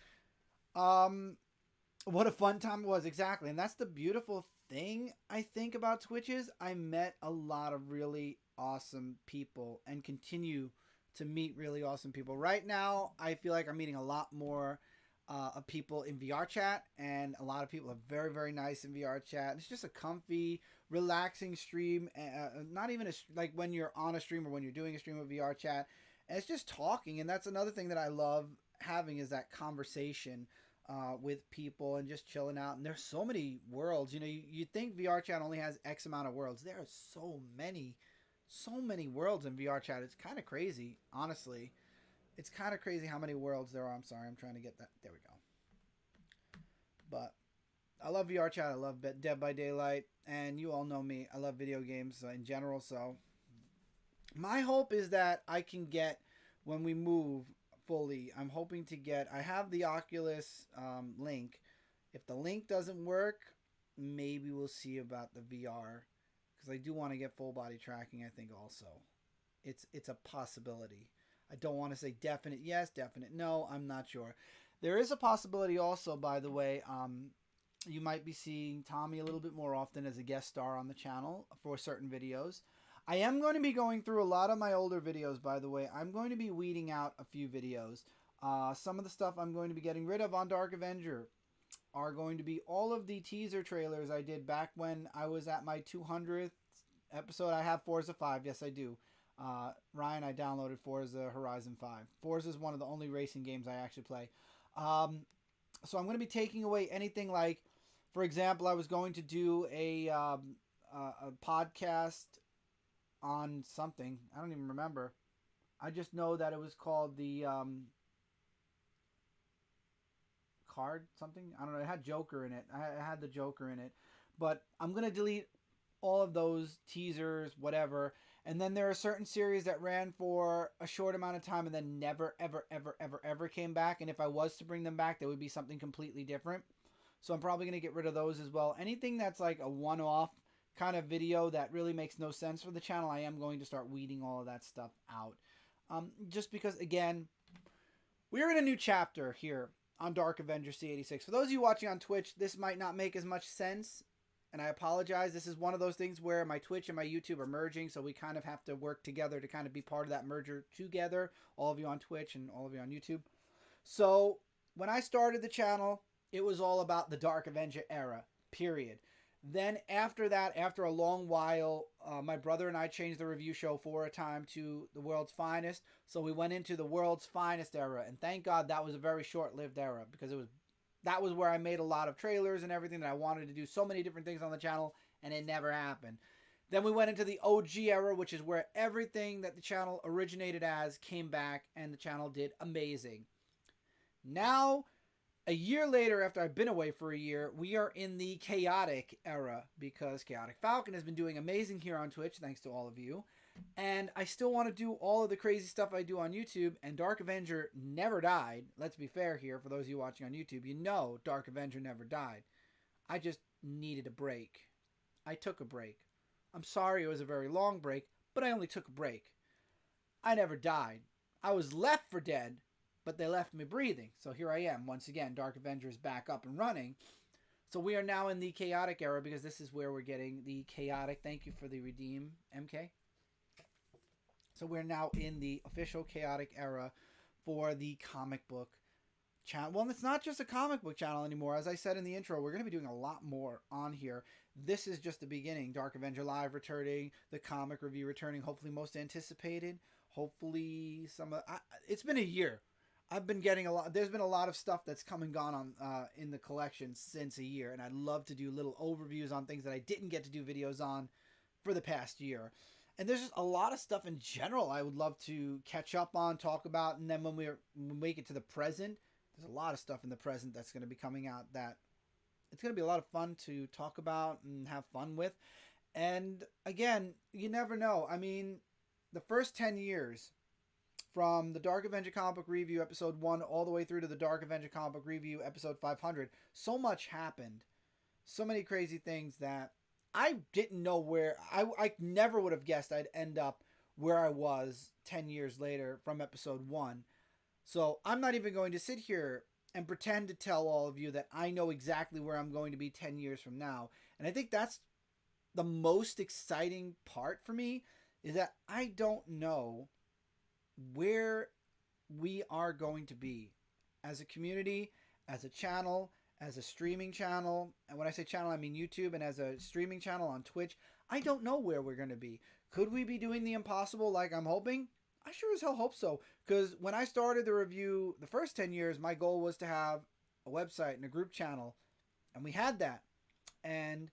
what a fun time it was, exactly, and that's the beautiful thing I think about Twitch is I met a lot of really awesome people and continue to meet really awesome people. Right now, I feel like I'm meeting a lot more of people in VR chat, and a lot of people are very, very nice in VR chat. It's just a comfy, relaxing stream. Not even like when you're on a stream or when you're doing a stream of VR chat. And it's just talking, and that's another thing that I love having is that conversation with people and just chilling out. And there's so many worlds. You think VR chat only has X amount of worlds. There are so many worlds in VR chat. It's kind of crazy, honestly. It's kind of crazy how many worlds there are. I'm sorry. I'm trying to get that. There we go. But I love VR chat. I love Dead by Daylight. And you all know me. I love video games in general. So my hope is that I can get, when we move fully, I'm hoping to get, I have the Oculus link. If the link doesn't work, maybe we'll see about the VR. Because I do want to get full body tracking, I think also. It's a possibility. I don't want to say definite yes, definite no. I'm not sure. There is a possibility also, by the way, you might be seeing Tommy a little bit more often as a guest star on the channel for certain videos. I am going to be going through a lot of my older videos, by the way. I'm going to be weeding out a few videos. Some of the stuff I'm going to be getting rid of on Dark Avenger are going to be all of the teaser trailers I did back when I was at my 200th episode. I have Forza 5. Yes, I do. Ryan, I downloaded Forza Horizon 5. Forza is one of the only racing games I actually play. So I'm going to be taking away anything like, for example, I was going to do a podcast on something. I don't even remember. I just know that it was called the card something. I don't know. It had Joker in it. I had the Joker in it. But I'm going to delete all of those teasers, whatever. And then there are certain series that ran for a short amount of time and then never, ever, ever, ever, ever came back. And if I was to bring them back, they would be something completely different. So I'm probably going to get rid of those as well. Anything that's like a one-off kind of video that really makes no sense for the channel, I am going to start weeding all of that stuff out. Just because, again, we're in a new chapter here on Dark Avenger C86. For those of you watching on Twitch, this might not make as much sense, and I apologize. This is one of those things where my Twitch and my YouTube are merging, so we kind of have to work together to kind of be part of that merger together, all of you on Twitch and all of you on YouTube. So when I started the channel, it was all about the Dark Avenger era, period. Then after that, after a long while, my brother and I changed the review show for a time to the World's Finest. So we went into the World's Finest era. And thank God that was a very short-lived era, because that was where I made a lot of trailers and everything that I wanted to do so many different things on the channel, and it never happened. Then we went into the OG era, which is where everything that the channel originated as came back, and the channel did amazing. Now, a year later, after I've been away for a year, we are in the chaotic era, because Chaotic Falcon has been doing amazing here on Twitch, thanks to all of you. And I still want to do all of the crazy stuff I do on YouTube, and Dark Avenger never died. Let's be fair here, for those of you watching on YouTube, you know Dark Avenger never died. I just needed a break. I took a break. I'm sorry it was a very long break, but I only took a break. I never died. I was left for dead, but they left me breathing. So here I am. Once again, Dark Avenger is back up and running. So we are now in the chaotic era, because this is where we're getting the chaotic. Thank you for the redeem, MK. So we're now in the official chaotic era for the comic book channel. Well, it's not just a comic book channel anymore. As I said in the intro, we're going to be doing a lot more on here. This is just the beginning. Dark Avenger Live returning, the comic review returning, hopefully most anticipated. Hopefully it's been a year. I've been getting a lot. There's been a lot of stuff that's come and gone on in the collection since a year, and I'd love to do little overviews on things that I didn't get to do videos on for the past year. And there's just a lot of stuff in general I would love to catch up on, talk about, and then when we make it to the present, there's a lot of stuff in the present that's going to be coming out that it's going to be a lot of fun to talk about and have fun with. And again, you never know. I mean, the first 10 years, from the Dark Avenger Comic Book Review Episode 1 all the way through to the Dark Avenger Comic Book Review Episode 500, so much happened. So many crazy things that I didn't know where... I never would have guessed I'd end up where I was 10 years later from Episode 1. So I'm not even going to sit here and pretend to tell all of you that I know exactly where I'm going to be 10 years from now. And I think that's the most exciting part for me, is that I don't know where we are going to be as a community, as a channel, as a streaming channel. And when I say channel, I mean YouTube, and as a streaming channel on Twitch. I don't know where we're going to be. Could we be doing the impossible like I'm hoping? I sure as hell hope so. Because when I started the review, the first 10 years, my goal was to have a website and a group channel. And we had that. And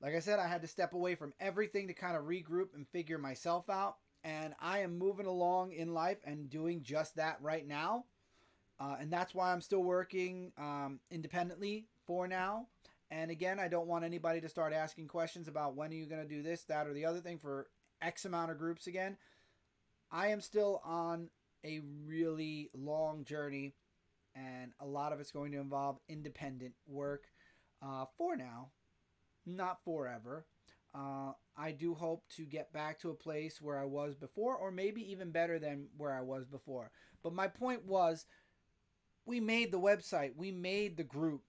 like I said, I had to step away from everything to kind of regroup and figure myself out. And I am moving along in life and doing just that right now. And that's why I'm still working independently for now. And again, I don't want anybody to start asking questions about when are you going to do this, that, or the other thing for X amount of groups again. I am still on a really long journey, and a lot of it's going to involve independent work for now, not forever. I do hope to get back to a place where I was before, or maybe even better than where I was before. But my point was, we made the website, we made the group.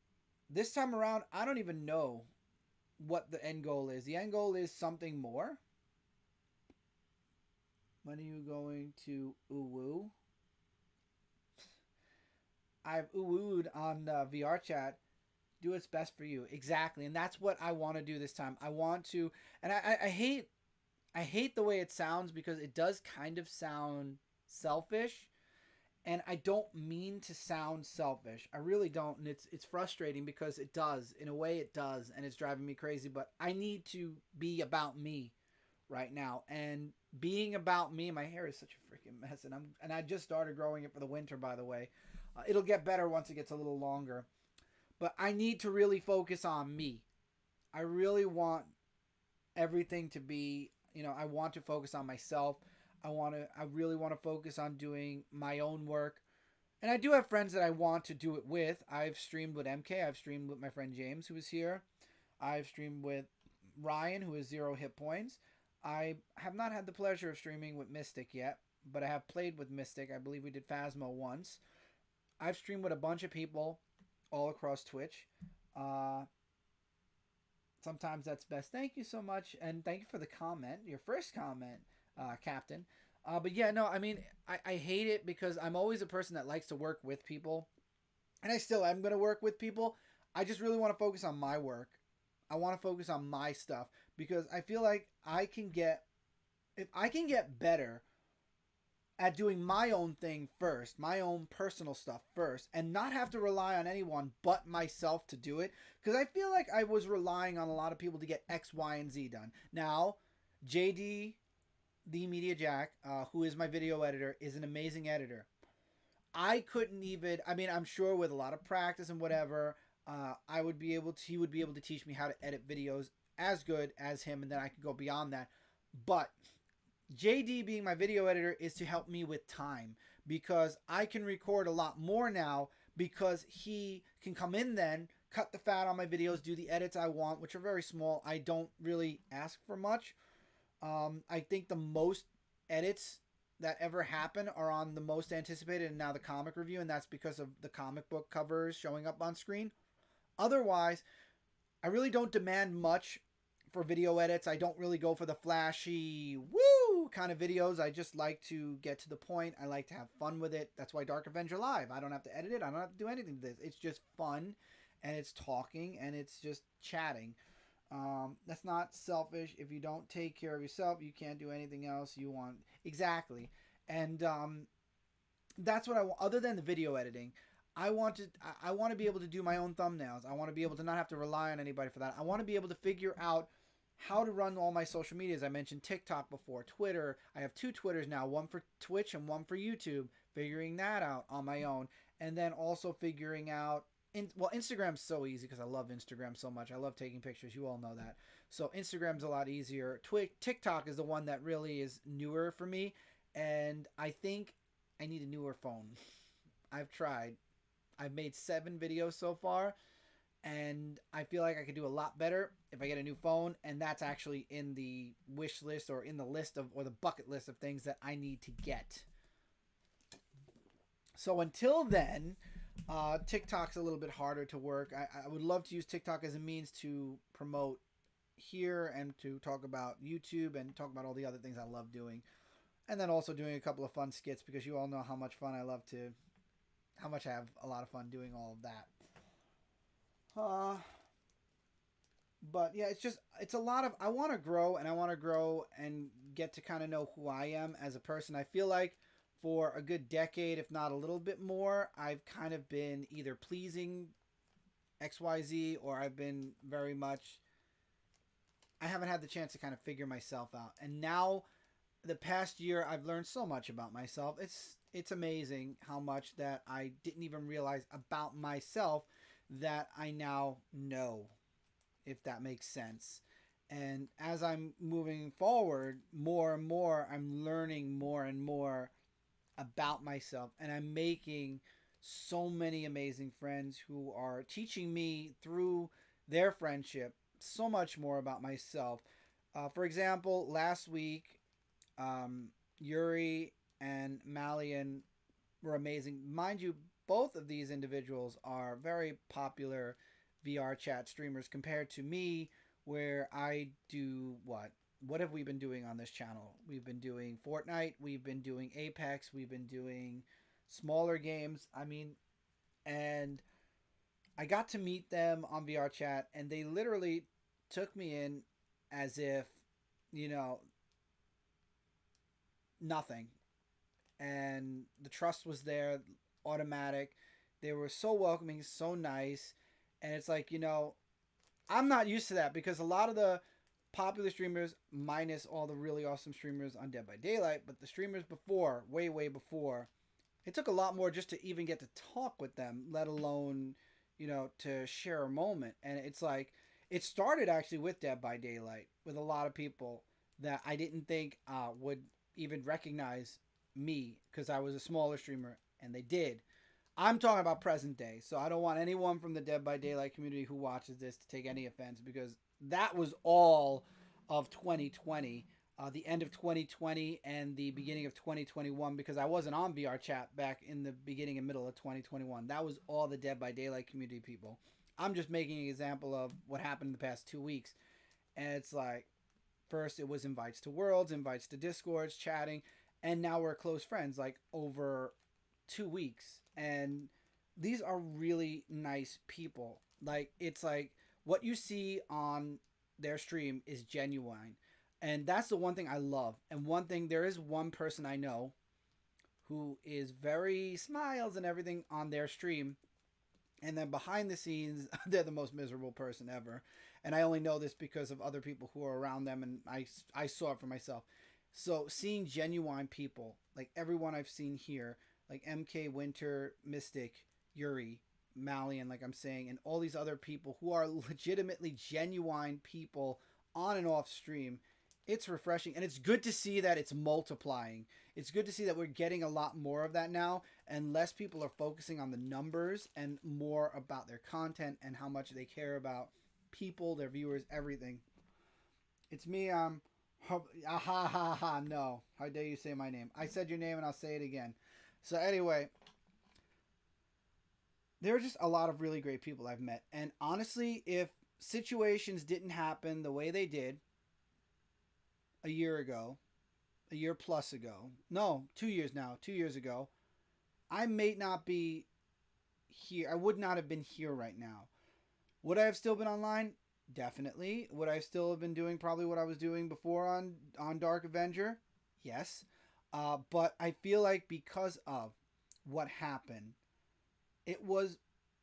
This time around, I don't even know what the end goal is. The end goal is something more. When are you going to uwu? I've uwu'd on VR chat. Do what's best for you. Exactly. And that's what I want to do this time. I want to, and I hate the way it sounds because it does kind of sound selfish, and I don't mean to sound selfish. I really don't, and it's frustrating because it does. In a way it does, and it's driving me crazy, but I need to be about me right now. And being about me, my hair is such a freaking mess, and I just started growing it for the winter, by the way. It'll get better once it gets a little longer. But I need to really focus on me. I really want everything to be, I want to focus on myself. I really want to focus on doing my own work. And I do have friends that I want to do it with. I've streamed with MK. I've streamed with my friend James, who is here. I've streamed with Ryan, who is 0 hit points. I have not had the pleasure of streaming with Mystic yet, but I have played with Mystic. I believe we did Phasmo once. I've streamed with a bunch of people all across Twitch. Sometimes that's best. Thank you so much, and thank you for the comment, your first comment, Captain. But yeah, no, I mean, I hate it because I'm always a person that likes to work with people, and I still am going to work with people. I just really want to focus on my work. I want to focus on my stuff because I feel like if I can get better at doing my own thing first, my own personal stuff first, and not have to rely on anyone but myself to do it. Because I feel like I was relying on a lot of people to get X, Y, and Z done. Now, JD, the Media Jack, who is my video editor, is an amazing editor. I couldn't even, I mean, I'm sure with a lot of practice and whatever, he would be able to teach me how to edit videos as good as him, and then I could go beyond that. But JD being my video editor is to help me with time because I can record a lot more now because he can come in then, cut the fat on my videos, do the edits I want, which are very small. I don't really ask for much. I think the most edits that ever happen are on the most anticipated and now the comic review, and that's because of the comic book covers showing up on screen. Otherwise, I really don't demand much for video edits. I don't really go for the flashy, woo kind of videos. I just like to get to the point. I like to have fun with it. That's why Dark Avenger Live. I don't have to edit it. I don't have to do anything to this. It's just fun, and it's talking, and it's just chatting. That's not selfish. If you don't take care of yourself, you can't do anything else you want. Exactly. And that's what I want. Other than the video editing, I want to be able to do my own thumbnails. I want to be able to not have to rely on anybody for that. I want to be able to figure out how to run all my social medias. I mentioned TikTok before, Twitter. I have 2 Twitters now, one for Twitch and one for YouTube. Figuring that out on my own, and then also figuring out. Instagram's so easy because I love Instagram so much. I love taking pictures. You all know that. So Instagram's a lot easier. TikTok is the one that really is newer for me, and I think I need a newer phone. I've tried. I've made 7 videos so far, and I feel like I could do a lot better if I get a new phone, and that's actually in the wish list or in the list of, or the bucket list of things that I need to get. So until then, TikTok's a little bit harder to work. I would love to use TikTok as a means to promote here and to talk about YouTube and talk about all the other things I love doing. And then also doing a couple of fun skits because you all know how much I have a lot of fun doing all of that. But yeah, it's a lot of, I want to grow and get to kind of know who I am as a person. I feel like for a good decade, if not a little bit more, I've kind of been either pleasing XYZ or I've been very much, I haven't had the chance to kind of figure myself out. And now the past year, I've learned so much about myself. It's amazing how much that I didn't even realize about myself that I now know, if that makes sense. And as I'm moving forward, more and more, I'm learning more and more about myself, and I'm making so many amazing friends who are teaching me through their friendship so much more about myself. For example, last week, Yuri and Malian were amazing. Mind you, both of these individuals are very popular VR chat streamers compared to me, where I do what? What have we been doing on this channel? We've been doing Fortnite, we've been doing Apex, we've been doing smaller games. I mean, and I got to meet them on VR chat, and they literally took me in as if, you know, nothing. And the trust was there, automatic. They were so welcoming, so nice. And it's like, I'm not used to that because a lot of the popular streamers, minus all the really awesome streamers on Dead by Daylight, but the streamers before, way, way before, it took a lot more just to even get to talk with them, let alone, to share a moment. And it's like, it started actually with Dead by Daylight with a lot of people that I didn't think would even recognize me because I was a smaller streamer, and they did. I'm talking about present day, so I don't want anyone from the Dead by Daylight community who watches this to take any offense because that was all of 2020, the end of 2020 and the beginning of 2021 because I wasn't on VR chat back in the beginning and middle of 2021. That was all the Dead by Daylight community people. I'm just making an example of what happened in the past 2 weeks. And it's like, first it was invites to Worlds, invites to Discords, chatting, and now we're close friends like over 2 weeks. And these are really nice people. Like, it's like what you see on their stream is genuine. And that's the one thing I love. And one thing, there is one person I know who is very smiles and everything on their stream. And then behind the scenes, they're the most miserable person ever. And I only know this because of other people who are around them, and I saw it for myself. So seeing genuine people, like everyone I've seen here, like MK, Winter, Mystic, Yuri, Malian, like I'm saying, and all these other people who are legitimately genuine people on and off stream, it's refreshing. And it's good to see that it's multiplying. It's good to see that we're getting a lot more of that now, and less people are focusing on the numbers and more about their content and how much they care about people, their viewers, everything. It's me. Ha ha ha ha. No, how dare you say my name? I said your name and I'll say it again. So anyway, there are just a lot of really great people I've met, and honestly, if situations didn't happen the way they did a year ago, a year plus ago, no, 2 years now, 2 years ago, I may not be here. I would not have been here right now. Would I have still been online? Definitely. Would I still have been doing probably what I was doing before on Dark Avenger? Yes. But I feel like because of what happened, it was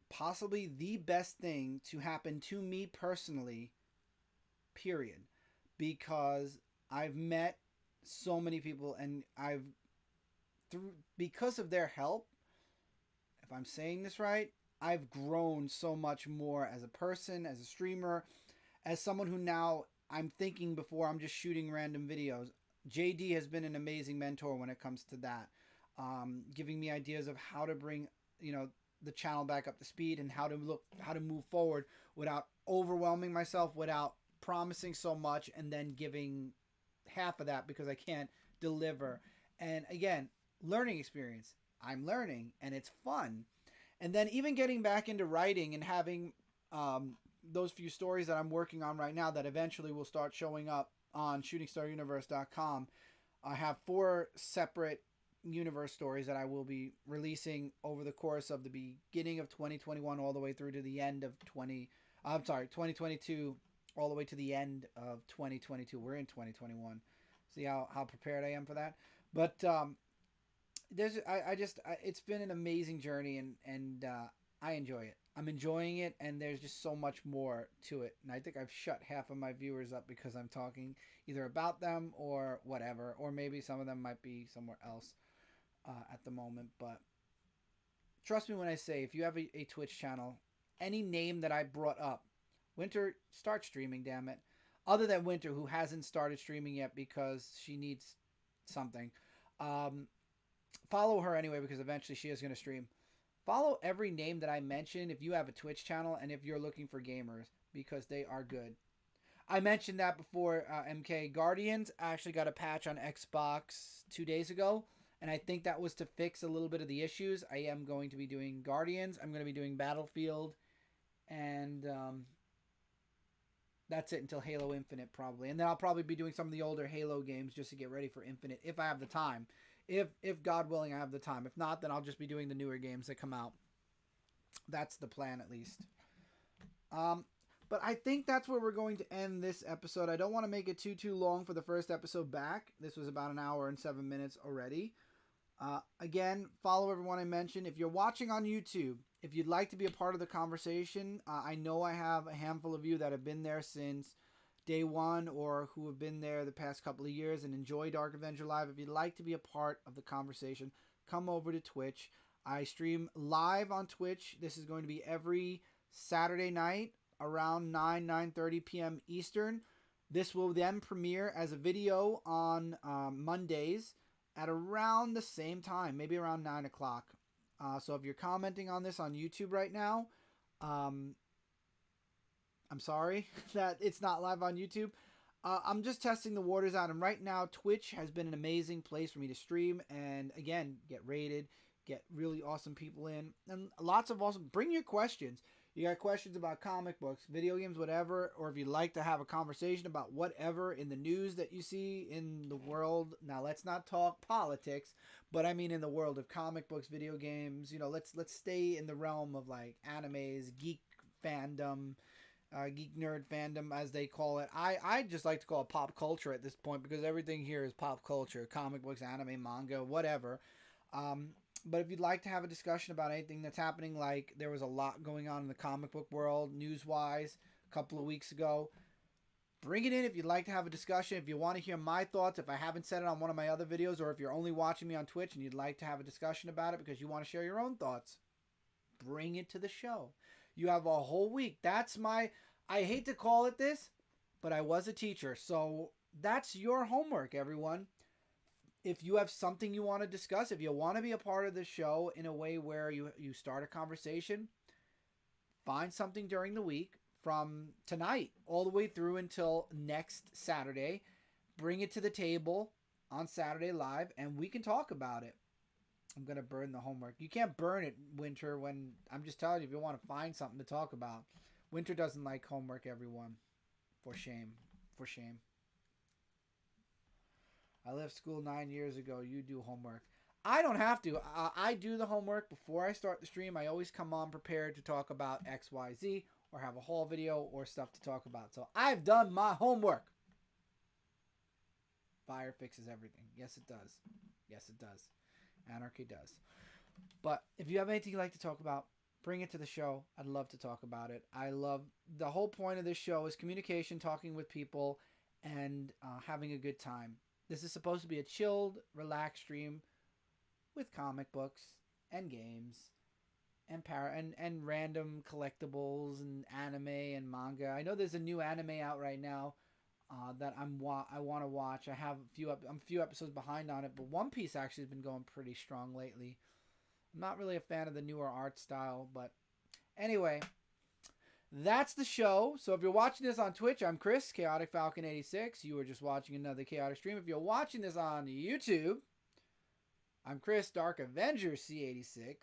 possibly the best thing to happen to me personally, period. Because I've met so many people, and through because of their help, if I'm saying this right, I've grown so much more as a person, as a streamer, as someone who now I'm thinking before I'm just shooting random videos. JD has been an amazing mentor when it comes to that, giving me ideas of how to bring the channel back up to speed and how to move forward without overwhelming myself, without promising so much and then giving half of that because I can't deliver. And again, learning experience. I'm learning and it's fun. And then even getting back into writing and having those few stories that I'm working on right now that eventually will start showing up on shootingstaruniverse.com. I have 4 separate universe stories that I will be releasing over the course of the beginning of 2021 all the way through to the end of 2022 all the way to the end of 2022. We're in 2021. See how prepared I am for that. But it's been an amazing journey, and I enjoy it. I'm enjoying it, and there's just so much more to it. And I think I've shut half of my viewers up because I'm talking either about them or whatever, or maybe some of them might be somewhere else at the moment. But trust me when I say, if you have a Twitch channel, any name that I brought up, Winter, start streaming, damn it. Other than Winter, who hasn't started streaming yet because she needs something. Follow her anyway because eventually she is going to stream. Follow every name that I mentioned if you have a Twitch channel and if you're looking for gamers because they are good. I mentioned that before, MK. Guardians actually got a patch on Xbox 2 days ago, and I think that was to fix a little bit of the issues. I am going to be doing Guardians. I'm going to be doing Battlefield, and that's it until Halo Infinite probably. And then I'll probably be doing some of the older Halo games just to get ready for Infinite if I have the time. If God willing, I have the time. If not, then I'll just be doing the newer games that come out. That's the plan, at least. But I think that's where we're going to end this episode. I don't want to make it too long for the first episode back. This was about an hour and 7 minutes already. Again, follow everyone I mentioned. If you're watching on YouTube, if you'd like to be a part of the conversation, I know I have a handful of you that have been there since day one or who have been there the past couple of years and enjoy Dark Avenger Live. If you'd like to be a part of the conversation, come over to Twitch. I stream live on Twitch. This is going to be every Saturday night around 9:30 p.m. Eastern. This will then premiere as a video on Mondays at around the same time, maybe around 9 o'clock. So if you're commenting on this on YouTube right now, I'm sorry that it's not live on YouTube. I'm just testing the waters out. And right now, Twitch has been an amazing place for me to stream. And again, get rated, get really awesome people in. And lots of awesome, bring your questions. You got questions about comic books, video games, whatever, or if you'd like to have a conversation about whatever in the news that you see in the world. Now, let's not talk politics, but I mean in the world of comic books, video games. Let's stay in the realm of like animes, geek fandom, geek nerd fandom, as they call it. I just like to call it pop culture at this point because everything here is pop culture: comic books, anime, manga, whatever. But if you'd like to have a discussion about anything that's happening, like there was a lot going on in the comic book world, news-wise, a couple of weeks ago, bring it in if you'd like to have a discussion. If you want to hear my thoughts, if I haven't said it on one of my other videos, or if you're only watching me on Twitch and you'd like to have a discussion about it because you want to share your own thoughts, bring it to the show. You have a whole week. I hate to call it this, but I was a teacher. So that's your homework, everyone. If you have something you want to discuss, if you want to be a part of the show in a way where you start a conversation, find something during the week from tonight all the way through until next Saturday. Bring it to the table on Saturday Live, and we can talk about it. I'm going to burn the homework. You can't burn it, Winter, when I'm just telling you if you want to find something to talk about. Winter doesn't like homework, everyone. For shame. For shame. I left school 9 years ago. You do homework. I don't have to. I do the homework before I start the stream. I always come on prepared to talk about X, Y, Z, or have a haul video or stuff to talk about. So I've done my homework. Fire fixes everything. Yes, it does. Yes, it does. Anarchy does. But if you have anything you'd like to talk about, bring it to the show. I'd love to talk about it. The whole point of this show is communication, talking with people, and having a good time. This is supposed to be a chilled, relaxed stream with comic books and games and random collectibles and anime and manga. I know there's a new anime out right now that I want to watch. I'm a few episodes behind on it, but One Piece actually has been going pretty strong lately. I'm not really a fan of the newer art style, but anyway, that's the show. So if you're watching this on Twitch, I'm Chris, Chaotic Falcon 86. You were just watching another chaotic stream. If you're watching this on YouTube, I'm Chris, Dark Avenger C86.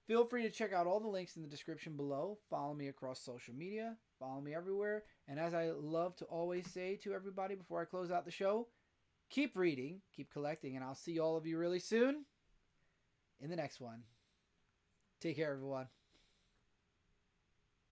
Feel free to check out all the links in the description below. Follow me across social media. Follow me everywhere. And as I love to always say to everybody before I close out the show, keep reading, keep collecting, and I'll see all of you really soon in the next one. Take care, everyone.